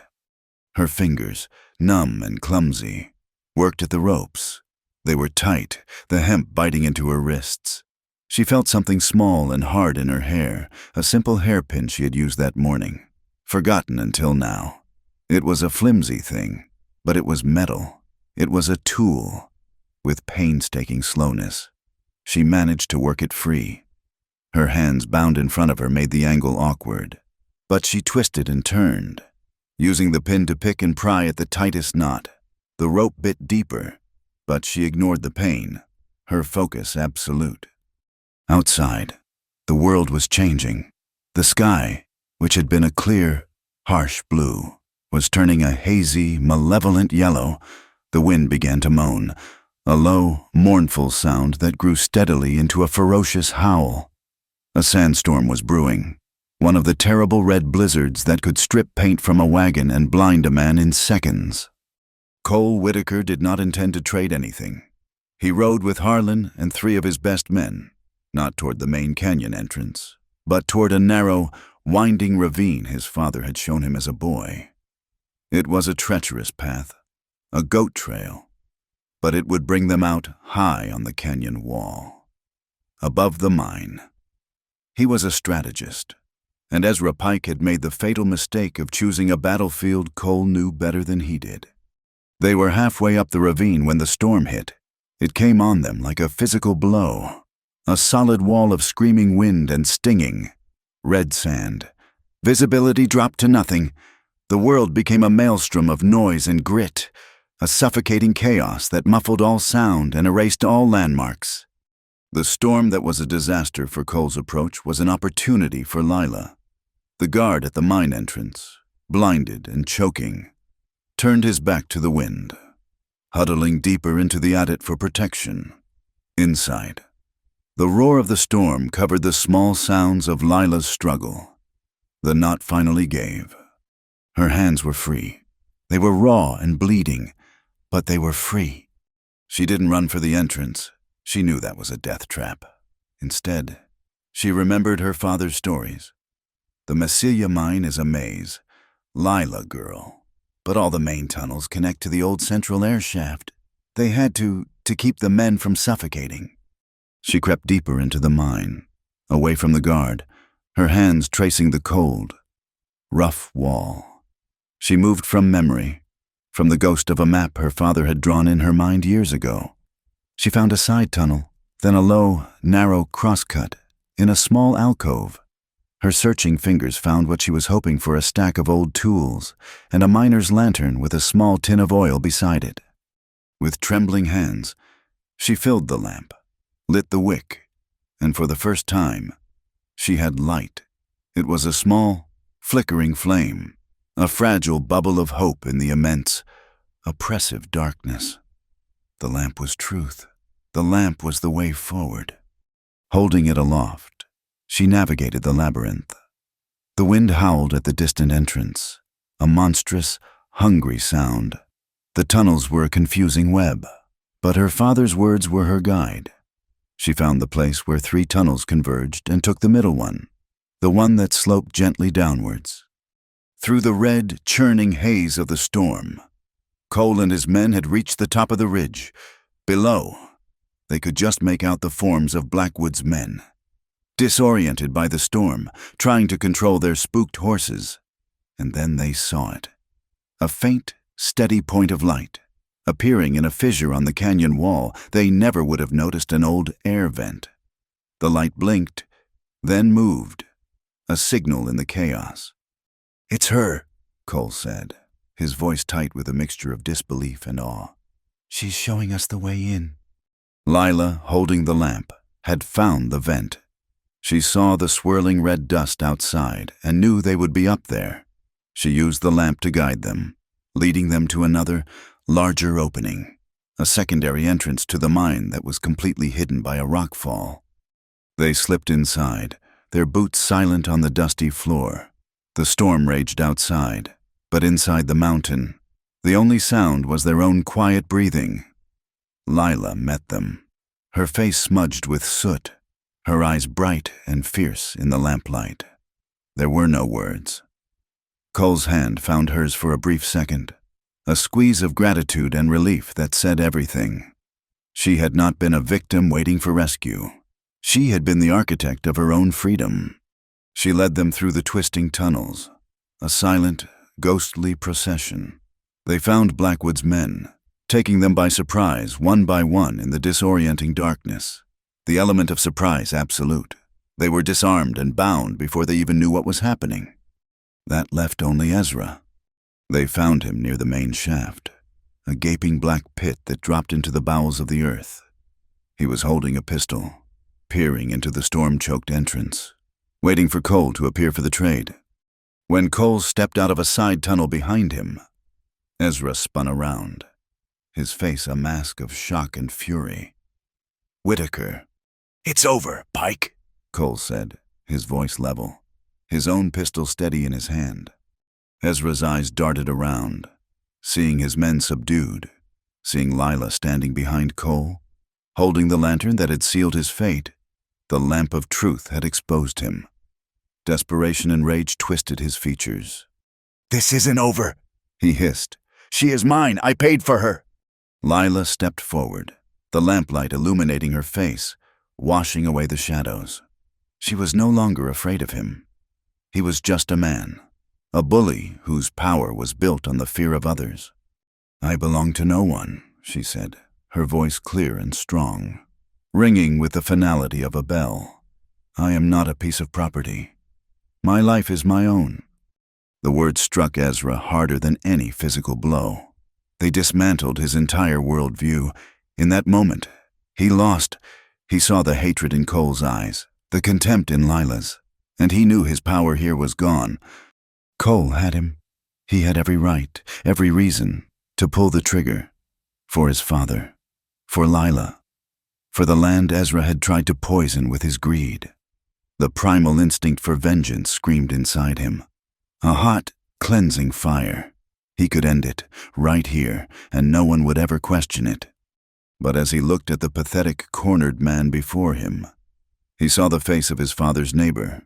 Her fingers, numb and clumsy, worked at the ropes. They were tight, the hemp biting into her wrists. She felt something small and hard in her hair, a simple hairpin she had used that morning, forgotten until now. It was a flimsy thing, but it was metal. It was a tool, with painstaking slowness. She managed to work it free. Her hands bound in front of her made the angle awkward, but she twisted and turned, using the pin to pick and pry at the tightest knot. The rope bit deeper, but she ignored the pain, her focus absolute. Outside, the world was changing. The sky, which had been a clear, harsh blue, was turning a hazy, malevolent yellow. The wind began to moan, a low, mournful sound that grew steadily into a ferocious howl. A sandstorm was brewing, one of the terrible red blizzards that could strip paint from a wagon and blind a man in seconds. Cole Whitaker did not intend to trade anything. He rode with Harlan and 3 of his best men, not toward the main canyon entrance, but toward a narrow, winding ravine his father had shown him as a boy. It was a treacherous path, a goat trail, but it would bring them out high on the canyon wall, above the mine. He was a strategist, and Ezra Pike had made the fatal mistake of choosing a battlefield Cole knew better than he did. They were halfway up the ravine when the storm hit. It came on them like a physical blow, a solid wall of screaming wind and stinging red sand. Visibility dropped to nothing. The world became a maelstrom of noise and grit, a suffocating chaos that muffled all sound and erased all landmarks. The storm that was a disaster for Cole's approach was an opportunity for Lila. The guard at the mine entrance, blinded and choking, turned his back to the wind, huddling deeper into the adit for protection. Inside, the roar of the storm covered the small sounds of Lila's struggle. The knot finally gave. Her hands were free. They were raw and bleeding, but they were free. She didn't run for the entrance. She knew that was a death trap. Instead, she remembered her father's stories. The Massilia mine is a maze. Lila girl. But all the main tunnels connect to the old central air shaft. They had to keep the men from suffocating. She crept deeper into the mine, away from the guard, her hands tracing the cold, rough wall. She moved from memory, from the ghost of a map her father had drawn in her mind years ago. She found a side tunnel, then a low, narrow crosscut in a small alcove. Her searching fingers found what she was hoping for: a stack of old tools and a miner's lantern with a small tin of oil beside it. With trembling hands, she filled the lamp, lit the wick, and for the first time, she had light. It was a small, flickering flame, a fragile bubble of hope in the immense, oppressive darkness. The lamp was truth. The lamp was the way forward. Holding it aloft, she navigated the labyrinth. The wind howled at the distant entrance, a monstrous, hungry sound. The tunnels were a confusing web, but her father's words were her guide. She found the place where 3 tunnels converged and took the middle one, the one that sloped gently downwards. Through the red, churning haze of the storm, Cole and his men had reached the top of the ridge. Below, they could just make out the forms of Blackwood's men, disoriented by the storm, trying to control their spooked horses. And then they saw it. A faint, steady point of light, appearing in a fissure on the canyon wall. They never would have noticed an old air vent. The light blinked, then moved, a signal in the chaos. "It's her," Cole said, his voice tight with a mixture of disbelief and awe. "She's showing us the way in." Lila, holding the lamp, had found the vent. She saw the swirling red dust outside and knew they would be up there. She used the lamp to guide them, leading them to another, larger opening, a secondary entrance to the mine that was completely hidden by a rockfall. They slipped inside, their boots silent on the dusty floor. The storm raged outside, but inside the mountain, the only sound was their own quiet breathing. Lila met them, her face smudged with soot, her eyes bright and fierce in the lamplight. There were no words. Cole's hand found hers for a brief second, a squeeze of gratitude and relief that said everything. She had not been a victim waiting for rescue. She had been the architect of her own freedom. She led them through the twisting tunnels, a silent, ghostly procession. They found Blackwood's men, taking them by surprise, one by one, in the disorienting darkness. The element of surprise absolute. They were disarmed and bound before they even knew what was happening. That left only Ezra. They found him near the main shaft, a gaping black pit that dropped into the bowels of the earth. He was holding a pistol, peering into the storm-choked entrance, waiting for Cole to appear for the trade. When Cole stepped out of a side tunnel behind him, Ezra spun around, his face a mask of shock and fury. "Whitaker." "It's over, Pike," Cole said, his voice level, his own pistol steady in his hand. Ezra's eyes darted around, seeing his men subdued, seeing Lila standing behind Cole, holding the lantern that had sealed his fate. The lamp of truth had exposed him. Desperation and rage twisted his features. "This isn't over," he hissed. "She is mine. I paid for her." Lila stepped forward, the lamplight illuminating her face, washing away the shadows. She was no longer afraid of him. He was just a man, a bully whose power was built on the fear of others. "I belong to no one," she said, her voice clear and strong, ringing with the finality of a bell. "I am not a piece of property. My life is my own." The words struck Ezra harder than any physical blow. They dismantled his entire worldview. In that moment, he saw the hatred in Cole's eyes, the contempt in Lila's, and he knew his power here was gone. Cole had him. He had every right, every reason, to pull the trigger. For his father, for Lila, for the land Ezra had tried to poison with his greed. The primal instinct for vengeance screamed inside him. A hot, cleansing fire. He could end it, right here, and no one would ever question it. But as he looked at the pathetic, cornered man before him, he saw the face of his father's neighbor.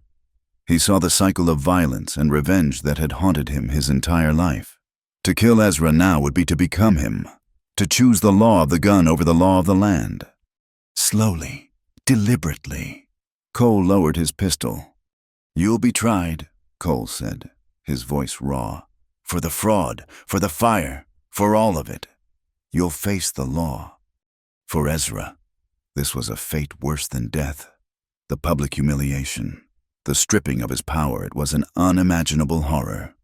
He saw the cycle of violence and revenge that had haunted him his entire life. To kill Ezra now would be to become him, to choose the law of the gun over the law of the land. Slowly, deliberately, Cole lowered his pistol. "You'll be tried," Cole said, his voice raw. "For the fraud, for the fire, for all of it. You'll face the law." For Ezra, this was a fate worse than death. The public humiliation, the stripping of his power, it was an unimaginable horror.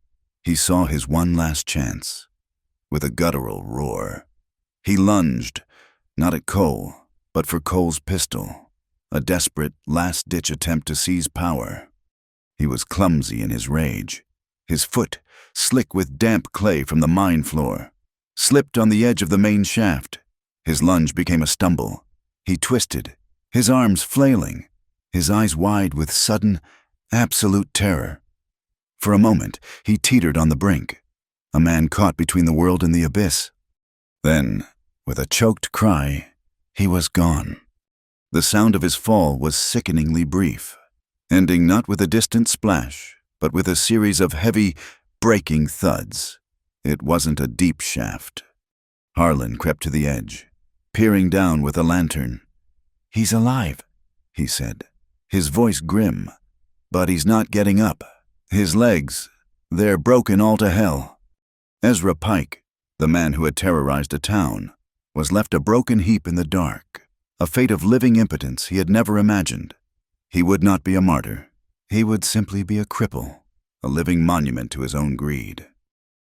He saw his one last chance. With a guttural roar, he lunged, not at Cole, but for Cole's pistol, a desperate, last-ditch attempt to seize power. He was clumsy in his rage. His foot, slick with damp clay from the mine floor, slipped on the edge of the main shaft. His lunge became a stumble. He twisted, his arms flailing, his eyes wide with sudden, absolute terror. For a moment, he teetered on the brink, a man caught between the world and the abyss. Then, with a choked cry, he was gone. The sound of his fall was sickeningly brief, ending not with a distant splash, but with a series of heavy, breaking thuds. It wasn't a deep shaft. Harlan crept to the edge, peering down with a lantern. "He's alive," he said, his voice grim. "But he's not getting up. His legs, they're broken all to hell." Ezra Pike, the man who had terrorized a town, was left a broken heap in the dark, a fate of living impotence he had never imagined. He would not be a martyr. He would simply be a cripple, a living monument to his own greed.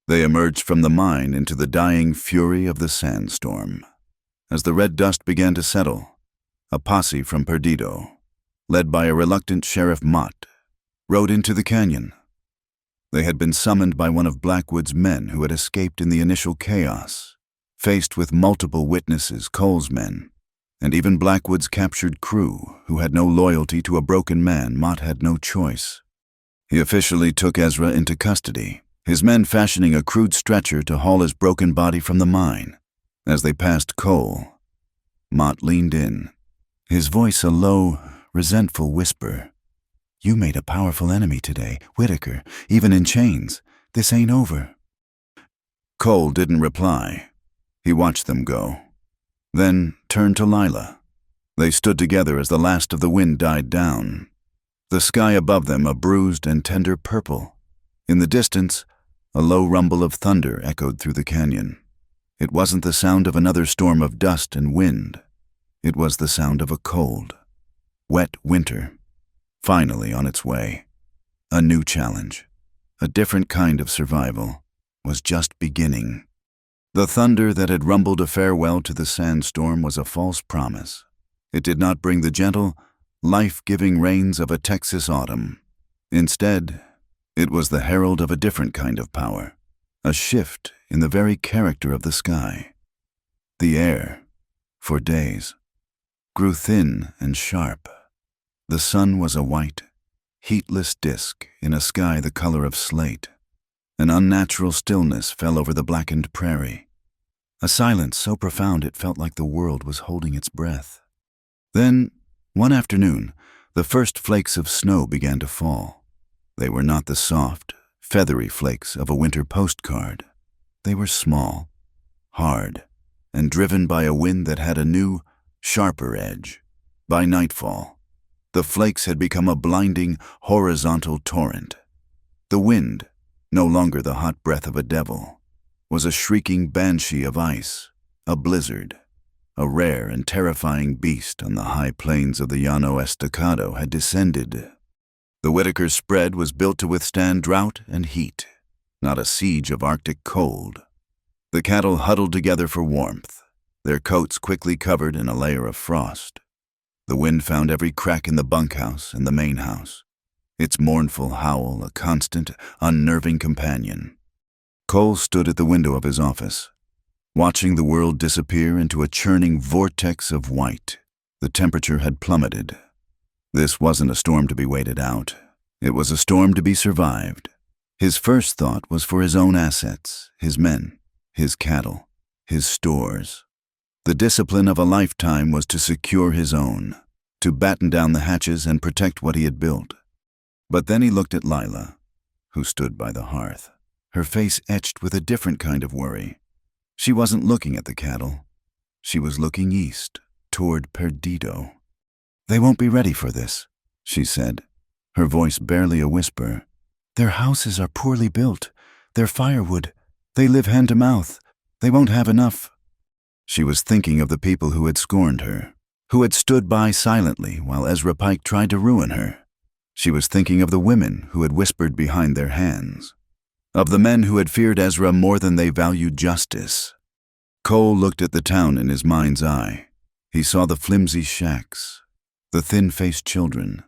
They emerged from the mine into the dying fury of the sandstorm. As the red dust began to settle, a posse from Perdido, led by a reluctant Sheriff Mott, rode into the canyon. They had been summoned by one of Blackwood's men who had escaped in the initial chaos, faced with multiple witnesses, Cole's men, and even Blackwood's captured crew, who had no loyalty to a broken man. Mott had no choice. He officially took Ezra into custody, his men fashioning a crude stretcher to haul his broken body from the mine. As they passed Cole, Mott leaned in, his voice a low, resentful whisper. "You made a powerful enemy today, Whitaker, even in chains. This ain't over." Cole didn't reply. He watched them go, then turned to Lila. They stood together as the last of the wind died down, the sky above them a bruised and tender purple. In the distance, a low rumble of thunder echoed through the canyon. It wasn't the sound of another storm of dust and wind. It was the sound of a cold, wet winter, finally on its way. A new challenge, a different kind of survival, was just beginning. The thunder that had rumbled a farewell to the sandstorm was a false promise. It did not bring the gentle, life-giving rains of a Texas autumn. Instead, it was the herald of a different kind of power, a shift in the very character of the sky. The air, for days, grew thin and sharp. The sun was a white, heatless disk in a sky the color of slate. An unnatural stillness fell over the blackened prairie, a silence so profound it felt like the world was holding its breath. Then, one afternoon, the first flakes of snow began to fall. They were not the soft, feathery flakes of a winter postcard. They were small, hard, and driven by a wind that had a new, sharper edge. By nightfall, The flakes had become a blinding, horizontal torrent. The wind, no longer the hot breath of a devil, was a shrieking banshee of ice, a blizzard. A rare and terrifying beast on the high plains of the Llano Estacado had descended. The Whitaker's spread was built to withstand drought and heat, not a siege of Arctic cold. The cattle huddled together for warmth, their coats quickly covered in a layer of frost. The wind found every crack in the bunkhouse and the main house, its mournful howl a constant, unnerving companion. Cole stood at the window of his office, watching the world disappear into a churning vortex of white. The temperature had plummeted. This wasn't a storm to be waited out. It was a storm to be survived. His first thought was for his own assets, his men, his cattle, his stores. The discipline of a lifetime was to secure his own, to batten down the hatches and protect what he had built. But then he looked at Lila, who stood by the hearth, her face etched with a different kind of worry. She wasn't looking at the cattle. She was looking east, toward Perdido. "They won't be ready for this," she said, her voice barely a whisper. "Their houses are poorly built. Their firewood. They live hand to mouth. They won't have enough." She was thinking of the people who had scorned her, who had stood by silently while Ezra Pike tried to ruin her. She was thinking of the women who had whispered behind their hands, of the men who had feared Ezra more than they valued justice. Cole looked at the town in his mind's eye. He saw the flimsy shacks, the thin-faced children,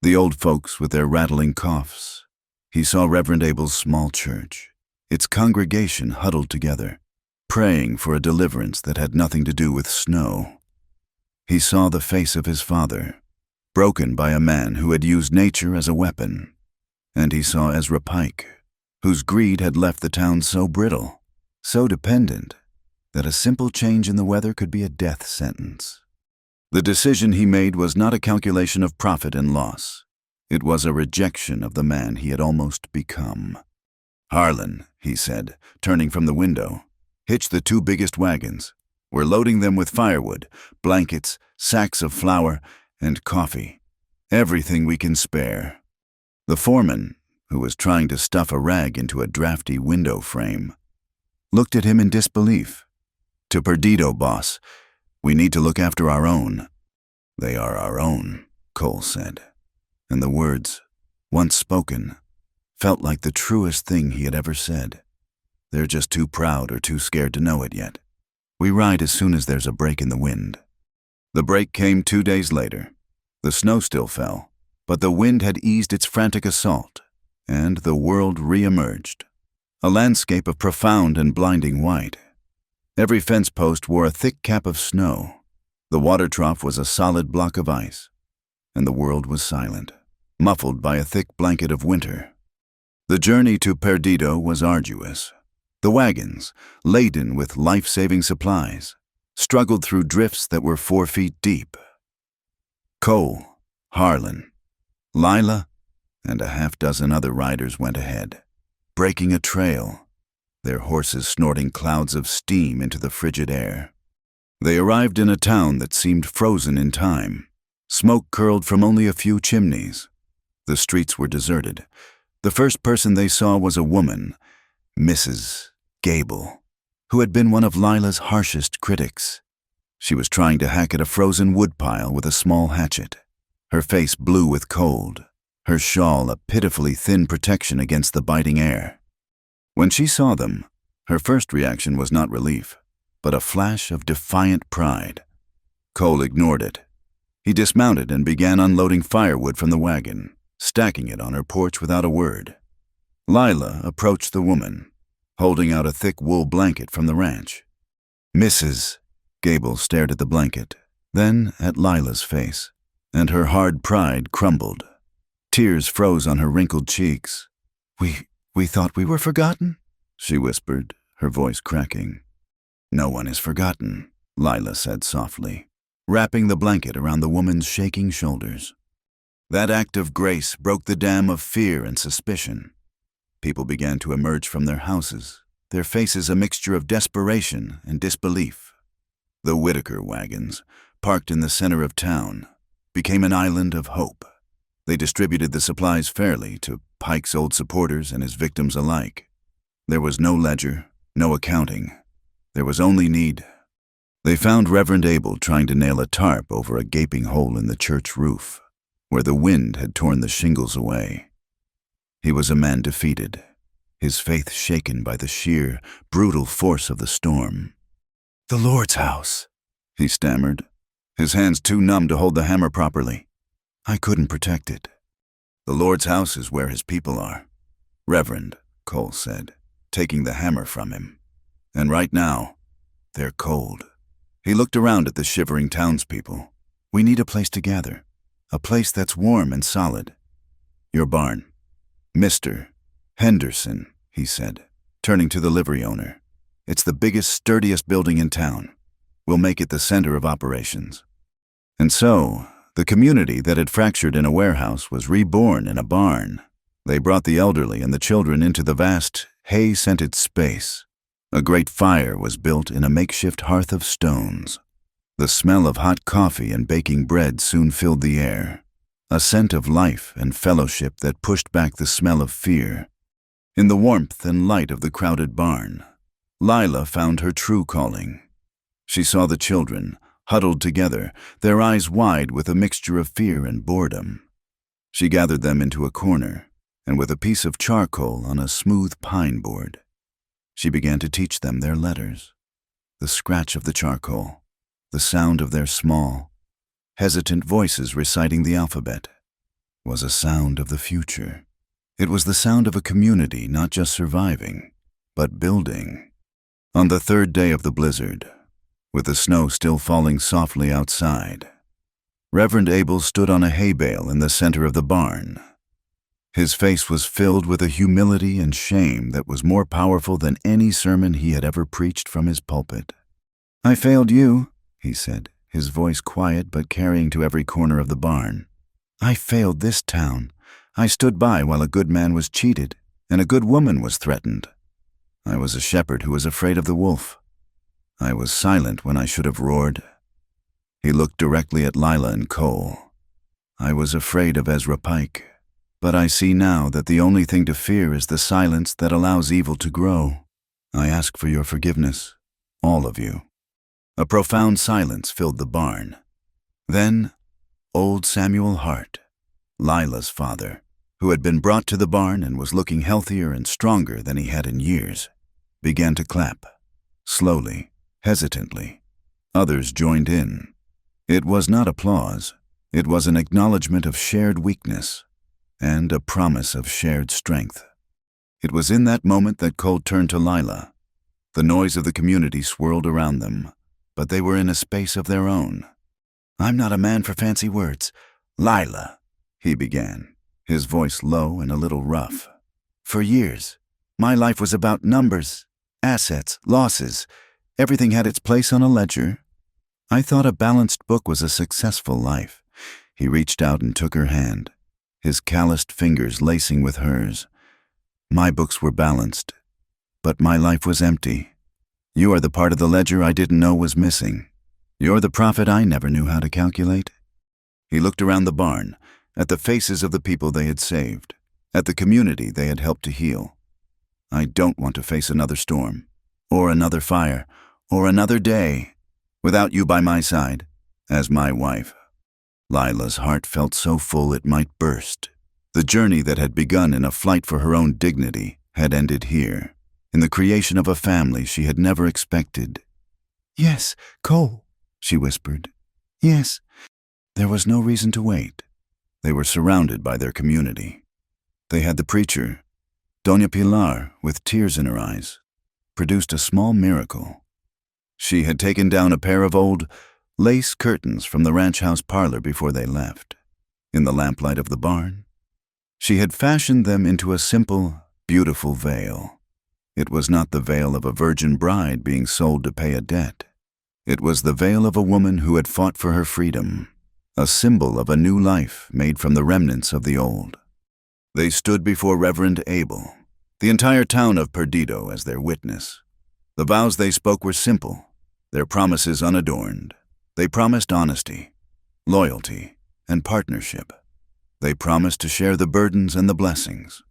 the old folks with their rattling coughs. He saw Reverend Abel's small church, its congregation huddled together, praying for a deliverance that had nothing to do with snow. He saw the face of his father, broken by a man who had used nature as a weapon. And he saw Ezra Pike, whose greed had left the town so brittle, so dependent, that a simple change in the weather could be a death sentence. The decision he made was not a calculation of profit and loss. It was a rejection of the man he had almost become. "Harlan," he said, turning from the window, "hitch the 2 biggest wagons. We're loading them with firewood, blankets, sacks of flour, and coffee. Everything we can spare." The foreman, who was trying to stuff a rag into a drafty window frame, looked at him in disbelief. "To Perdido, boss. We need to look after our own." "They are our own," Cole said, and the words, once spoken, felt like the truest thing he had ever said. "They're just too proud or too scared to know it yet. We ride as soon as there's a break in the wind." The break came 2 days later. The snow still fell, but the wind had eased its frantic assault, and the world re-emerged, a landscape of profound and blinding white. Every fence post wore a thick cap of snow. The water trough was a solid block of ice, and the world was silent, muffled by a thick blanket of winter. The journey to Perdido was arduous. The wagons, laden with life-saving supplies, struggled through drifts that were 4 feet deep. Cole, Harlan, Lila, and a half-dozen other riders went ahead, breaking a trail, their horses snorting clouds of steam into the frigid air. They arrived in a town that seemed frozen in time. Smoke curled from only a few chimneys. The streets were deserted. The first person they saw was a woman, Mrs. Gable, who had been one of Lila's harshest critics. She was trying to hack at a frozen woodpile with a small hatchet, her face blue with cold, her shawl a pitifully thin protection against the biting air. When she saw them, her first reaction was not relief, but a flash of defiant pride. Cole ignored it. He dismounted and began unloading firewood from the wagon, stacking it on her porch without a word. Lila approached the woman, holding out a thick wool blanket from the ranch. "Mrs." Gable stared at the blanket, then at Lila's face, and her hard pride crumbled. Tears froze on her wrinkled cheeks. We thought we were forgotten," she whispered, her voice cracking. "No one is forgotten," Lila said softly, wrapping the blanket around the woman's shaking shoulders. That act of grace broke the dam of fear and suspicion. People began to emerge from their houses, their faces a mixture of desperation and disbelief. The Whitaker wagons, parked in the center of town, became an island of hope. They distributed the supplies fairly to Pike's old supporters and his victims alike. There was no ledger, no accounting. There was only need. They found Reverend Abel trying to nail a tarp over a gaping hole in the church roof, where the wind had torn the shingles away. He was a man defeated, his faith shaken by the sheer, brutal force of the storm. "The Lord's house," he stammered, his hands too numb to hold the hammer properly. "I couldn't protect it." "The Lord's house is where his people are, Reverend," Cole said, taking the hammer from him. "And right now, they're cold." He looked around at the shivering townspeople. "We need a place to gather, a place that's warm and solid." "Your barn." "Mr. Henderson," he said, turning to the livery owner. "It's the biggest, sturdiest building in town. We'll make it the center of operations." And so, the community that had fractured in a warehouse was reborn in a barn. They brought the elderly and the children into the vast, hay-scented space. A great fire was built in a makeshift hearth of stones. The smell of hot coffee and baking bread soon filled the air, a scent of life and fellowship that pushed back the smell of fear. In the warmth and light of the crowded barn, Lila found her true calling. She saw the children, huddled together, their eyes wide with a mixture of fear and boredom. She gathered them into a corner, and with a piece of charcoal on a smooth pine board, she began to teach them their letters. The scratch of the charcoal, the sound of their small, hesitant voices reciting the alphabet, was a sound of the future. It was the sound of a community not just surviving, but building. On the third day of the blizzard, with the snow still falling softly outside, Reverend Abel stood on a hay bale in the center of the barn. His face was filled with a humility and shame that was more powerful than any sermon he had ever preached from his pulpit. "I failed you," he said, his voice quiet but carrying to every corner of the barn. "I failed this town. I stood by while a good man was cheated and a good woman was threatened. I was a shepherd who was afraid of the wolf. I was silent when I should have roared." He looked directly at Lila and Cole. "I was afraid of Ezra Pike. But I see now that the only thing to fear is the silence that allows evil to grow. I ask for your forgiveness, all of you." A profound silence filled the barn. Then, old Samuel Hart, Lila's father, who had been brought to the barn and was looking healthier and stronger than he had in years, began to clap, slowly, hesitantly. Others joined in. It was not applause. It was an acknowledgement of shared weakness and a promise of shared strength. It was in that moment that Cole turned to Lila. The noise of the community swirled around them, but they were in a space of their own. "I'm not a man for fancy words. Lila," he began, his voice low and a little rough. "For years, my life was about numbers, assets, losses. Everything had its place on a ledger. I thought a balanced book was a successful life." He reached out and took her hand, his calloused fingers lacing with hers. "My books were balanced, but my life was empty. You are the part of the ledger I didn't know was missing. You're the profit I never knew how to calculate." He looked around the barn, at the faces of the people they had saved, at the community they had helped to heal. "I don't want to face another storm, or another fire, or another day, without you by my side, as my wife." Lila's heart felt so full it might burst. The journey that had begun in a flight for her own dignity had ended here, in the creation of a family she had never expected. "Yes, Cole," she whispered. "Yes." There was no reason to wait. They were surrounded by their community. They had the preacher, Doña Pilar, with tears in her eyes, produced a small miracle. She had taken down a pair of old lace curtains from the ranch house parlor before they left. In the lamplight of the barn, she had fashioned them into a simple, beautiful veil. It was not the veil of a virgin bride being sold to pay a debt. It was the veil of a woman who had fought for her freedom, a symbol of a new life made from the remnants of the old. They stood before Reverend Abel, the entire town of Perdido as their witness. The vows they spoke were simple, their promises unadorned. They promised honesty, loyalty, and partnership. They promised to share the burdens and the blessings,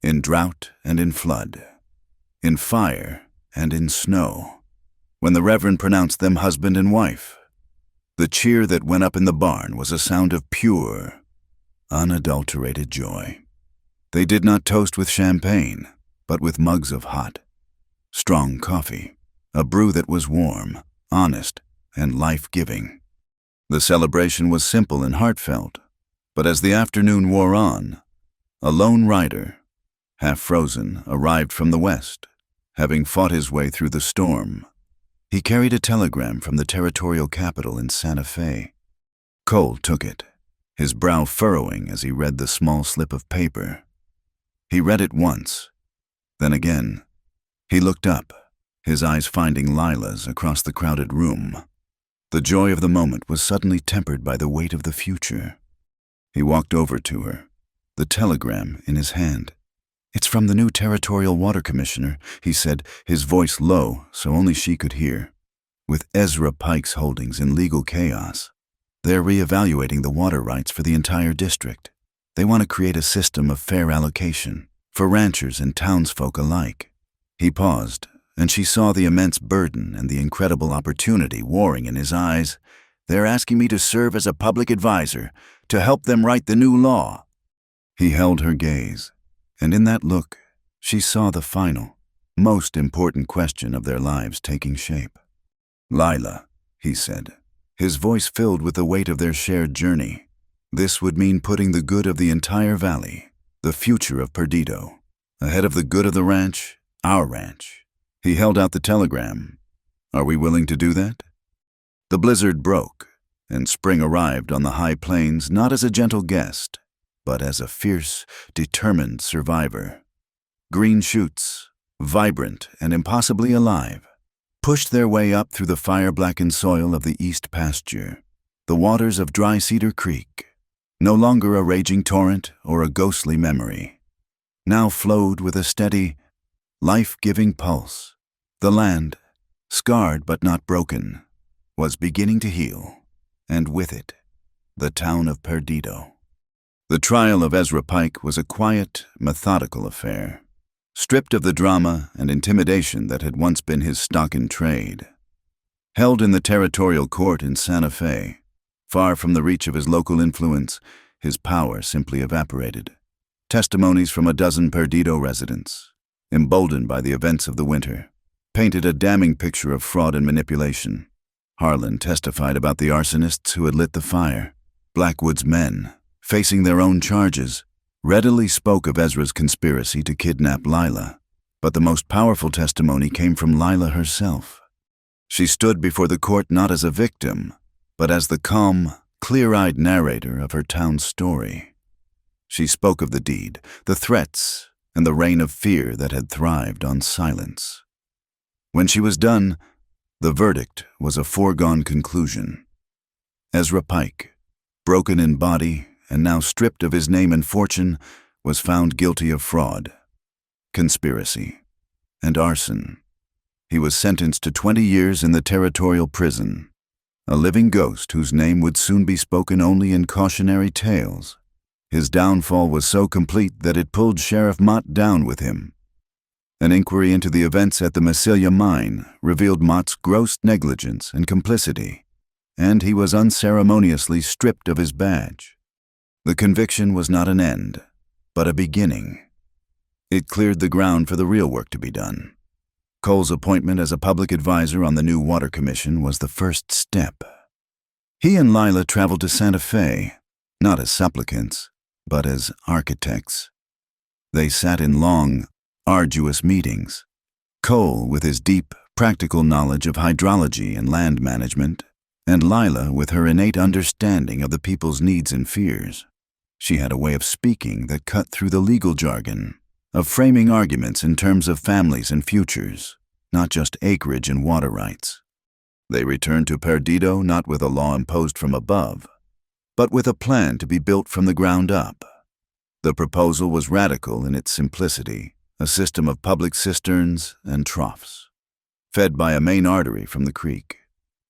in drought and in flood, in fire and in snow. When the Reverend pronounced them husband and wife, the cheer that went up in the barn was a sound of pure, unadulterated joy. They did not toast with champagne, but with mugs of hot, strong coffee, a brew that was warm, honest, and life-giving. The celebration was simple and heartfelt, but as the afternoon wore on, a lone rider, half frozen, arrived from the west, having fought his way through the storm. He carried a telegram from the territorial capital in Santa Fe. Cole took it, his brow furrowing as he read the small slip of paper. He read it once, then again. He looked up, his eyes finding Lila's across the crowded room. The joy of the moment was suddenly tempered by the weight of the future. He walked over to her, the telegram in his hand. "It's from the new Territorial Water Commissioner," he said, his voice low so only she could hear. "With Ezra Pike's holdings in legal chaos, they're reevaluating the water rights for the entire district. They want to create a system of fair allocation for ranchers and townsfolk alike." He paused, and she saw the immense burden and the incredible opportunity warring in his eyes. "They're asking me to serve as a public advisor, to help them write the new law." He held her gaze, and in that look, she saw the final, most important question of their lives taking shape. "Lila," he said, his voice filled with the weight of their shared journey. "This would mean putting the good of the entire valley, the future of Perdido, ahead of the good of the ranch, our ranch." He held out the telegram. "Are we willing to do that?" The blizzard broke, and spring arrived on the high plains not as a gentle guest, but as a fierce, determined survivor. Green shoots, vibrant and impossibly alive, pushed their way up through the fire-blackened soil of the east pasture. The waters of Dry Cedar Creek, no longer a raging torrent or a ghostly memory, now flowed with a steady, life-giving pulse. The land, scarred but not broken, was beginning to heal, and with it, the town of Perdido. The trial of Ezra Pike was a quiet, methodical affair, stripped of the drama and intimidation that had once been his stock in trade. Held in the territorial court in Santa Fe, far from the reach of his local influence, his power simply evaporated. Testimonies from a dozen Perdido residents, emboldened by the events of the winter, painted a damning picture of fraud and manipulation. Harlan testified about the arsonists who had lit the fire. Blackwood's men, facing their own charges, readily spoke of Ezra's conspiracy to kidnap Lila, but the most powerful testimony came from Lila herself. She stood before the court not as a victim, but as the calm, clear-eyed narrator of her town's story. She spoke of the deed, the threats, and the reign of fear that had thrived on silence. When she was done, the verdict was a foregone conclusion. Ezra Pike, broken in body and now stripped of his name and fortune, was found guilty of fraud, conspiracy, and arson. He was sentenced to 20 years in the territorial prison, a living ghost whose name would soon be spoken only in cautionary tales. His downfall was so complete that it pulled Sheriff Mott down with him. An inquiry into the events at the Massilia mine revealed Mott's gross negligence and complicity, and he was unceremoniously stripped of his badge. The conviction was not an end, but a beginning. It cleared the ground for the real work to be done. Cole's appointment as a public advisor on the new Water Commission was the first step. He and Lila traveled to Santa Fe, not as supplicants, but as architects. They sat in long, arduous meetings. Cole with his deep, practical knowledge of hydrology and land management, and Lila with her innate understanding of the people's needs and fears. She had a way of speaking that cut through the legal jargon, of framing arguments in terms of families and futures, not just acreage and water rights. They returned to Perdido not with a law imposed from above, but with a plan to be built from the ground up. The proposal was radical in its simplicity, a system of public cisterns and troughs, fed by a main artery from the creek,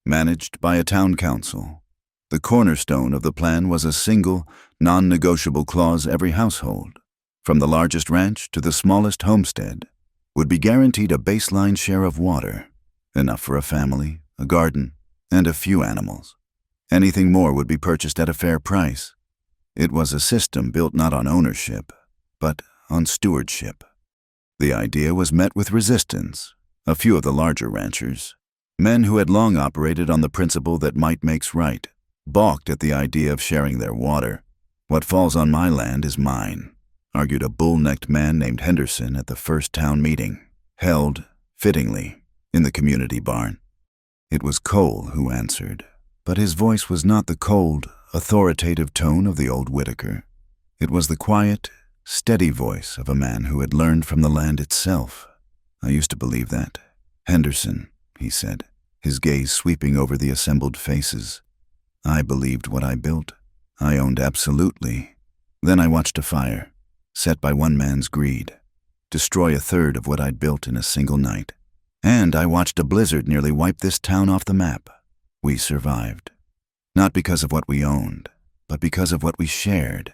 managed by a town council, The cornerstone of the plan was a single, non-negotiable clause: every household, from the largest ranch to the smallest homestead, would be guaranteed a baseline share of water, enough for a family, a garden, and a few animals. Anything more would be purchased at a fair price. It was a system built not on ownership, but on stewardship. The idea was met with resistance. A few of the larger ranchers, men who had long operated on the principle that might makes right, balked at the idea of sharing their water. "What falls on my land is mine," argued a bull-necked man named Henderson at the first town meeting, held, fittingly, in the community barn. It was Cole who answered, but his voice was not the cold, authoritative tone of the old Whitaker. It was the quiet, steady voice of a man who had learned from the land itself. "I used to believe that. Henderson," he said, his gaze sweeping over the assembled faces. "I believed what I built. I owned absolutely. Then I watched a fire, set by one man's greed, destroy a third of what I'd built in a single night. And I watched a blizzard nearly wipe this town off the map. We survived. Not because of what we owned, but because of what we shared."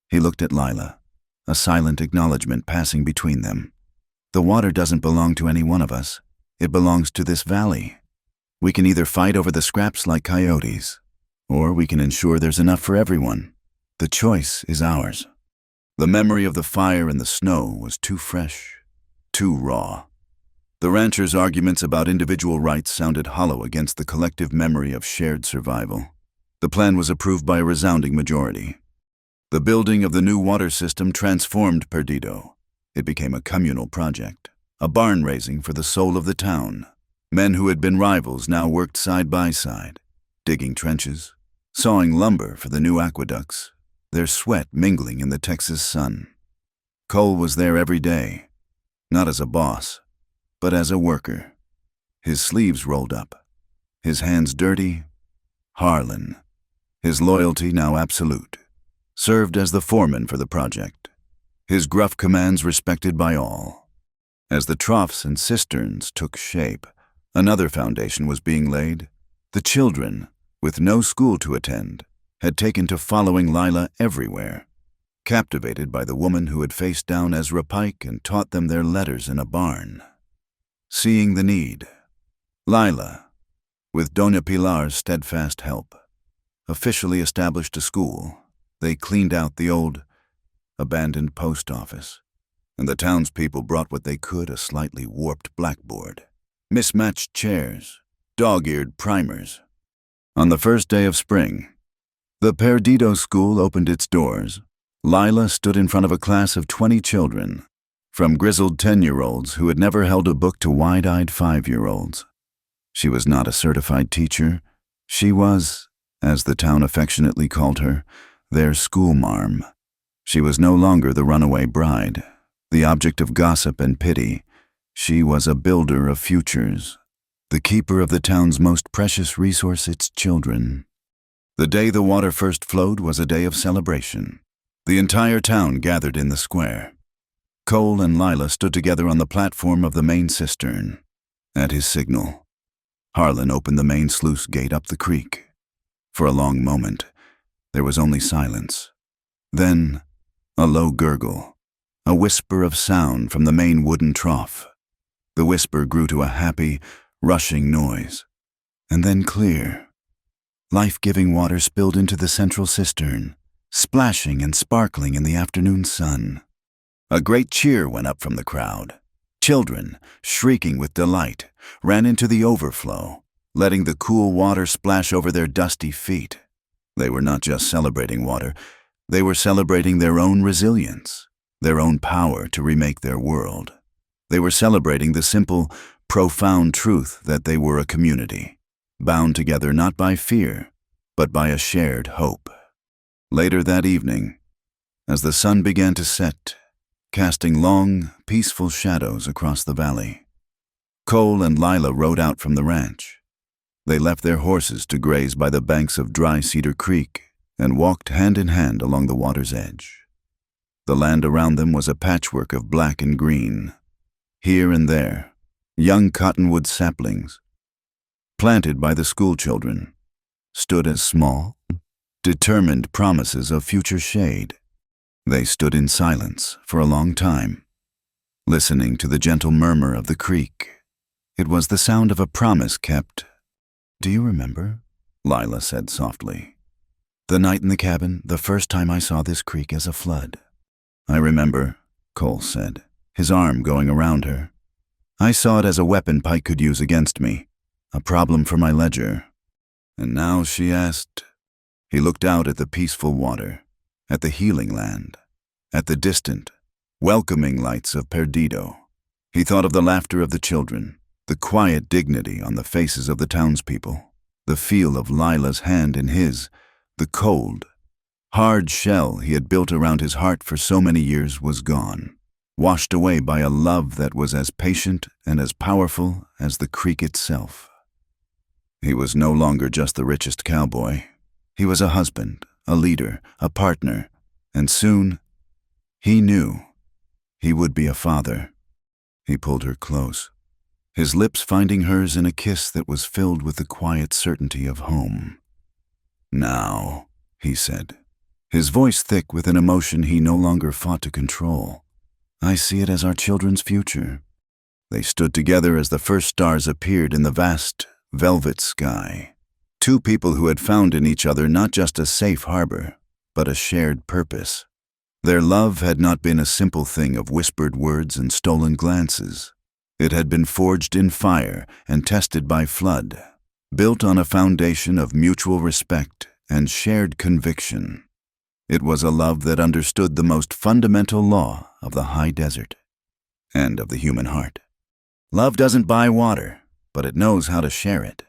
He looked at Lila, a silent acknowledgement passing between them. "The water doesn't belong to any one of us. It belongs to this valley. We can either fight over the scraps like coyotes, or we can ensure there's enough for everyone. The choice is ours." The memory of the fire and the snow was too fresh, too raw. The ranchers' arguments about individual rights sounded hollow against the collective memory of shared survival. The plan was approved by a resounding majority. The building of the new water system transformed Perdido. It became a communal project, a barn raising for the soul of the town. Men who had been rivals now worked side by side, digging trenches, sawing lumber for the new aqueducts, their sweat mingling in the Texas sun. Cole was there every day, not as a boss, but as a worker. His sleeves rolled up, his hands dirty. Harlan, his loyalty now absolute, served as the foreman for the project, his gruff commands respected by all. As the troughs and cisterns took shape, another foundation was being laid. The children, with no school to attend, had taken to following Lila everywhere, captivated by the woman who had faced down Ezra Pike and taught them their letters in a barn. Seeing the need, Lila, with Doña Pilar's steadfast help, officially established a school. They cleaned out the old, abandoned post office, and the townspeople brought what they could: a slightly warped blackboard, mismatched chairs, dog-eared primers. On the first day of spring, the Perdido school opened its doors. Lila stood in front of a class of 20 children, from grizzled 10-year-olds who had never held a book to wide-eyed 5-year-olds. She was not a certified teacher. She was, as the town affectionately called her, their schoolmarm. She was no longer the runaway bride, the object of gossip and pity. She was a builder of futures, the keeper of the town's most precious resource, its children. The day the water first flowed was a day of celebration. The entire town gathered in the square. Cole and Lila stood together on the platform of the main cistern. At his signal, Harlan opened the main sluice gate up the creek. For a long moment, there was only silence. Then, a low gurgle, a whisper of sound from the main wooden trough. The whisper grew to a happy, rushing noise, and then clear. Life-giving water spilled into the central cistern, splashing and sparkling in the afternoon sun. A great cheer went up from the crowd. Children, shrieking with delight, ran into the overflow, letting the cool water splash over their dusty feet. They were not just celebrating water, they were celebrating their own resilience, their own power to remake their world. They were celebrating the simple, profound truth that they were a community, bound together not by fear, but by a shared hope. Later that evening, as the sun began to set, casting long, peaceful shadows across the valley, Cole and Lila rode out from the ranch. They left their horses to graze by the banks of dry Cedar Creek and walked hand in hand along the water's edge. The land around them was a patchwork of black and green. Here and there, young cottonwood saplings, planted by the schoolchildren, stood as small, determined promises of future shade. They stood in silence for a long time, listening to the gentle murmur of the creek. It was the sound of a promise kept. "Do you remember?" Lila said softly. "The night in the cabin, the first time I saw this creek as a flood." "I remember," Cole said, his arm going around her. "I saw it as a weapon Pike could use against me, a problem for my ledger." "And now?" she asked. He looked out at the peaceful water, at the healing land, at the distant, welcoming lights of Perdido. He thought of the laughter of the children, the quiet dignity on the faces of the townspeople, the feel of Lila's hand in his. The cold, hard shell he had built around his heart for so many years was gone, washed away by a love that was as patient and as powerful as the creek itself. He was no longer just the richest cowboy. He was a husband, a leader, a partner, and soon, he knew, he would be a father. He pulled her close, his lips finding hers in a kiss that was filled with the quiet certainty of home. "Now," he said, his voice thick with an emotion he no longer fought to control, "I see it as our children's future." They stood together as the first stars appeared in the vast, velvet sky. Two people who had found in each other not just a safe harbor, but a shared purpose. Their love had not been a simple thing of whispered words and stolen glances. It had been forged in fire and tested by flood, built on a foundation of mutual respect and shared conviction. It was a love that understood the most fundamental law of the high desert and of the human heart. Love doesn't buy water, but it knows how to share it.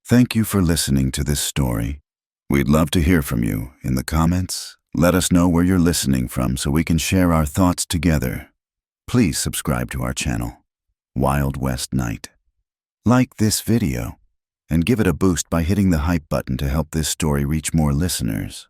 Thank you for listening to this story. We'd love to hear from you in the comments. Let us know where you're listening from so we can share our thoughts together. Please subscribe to our channel, Wild West Night. Like this video and give it a boost by hitting the hype button to help this story reach more listeners.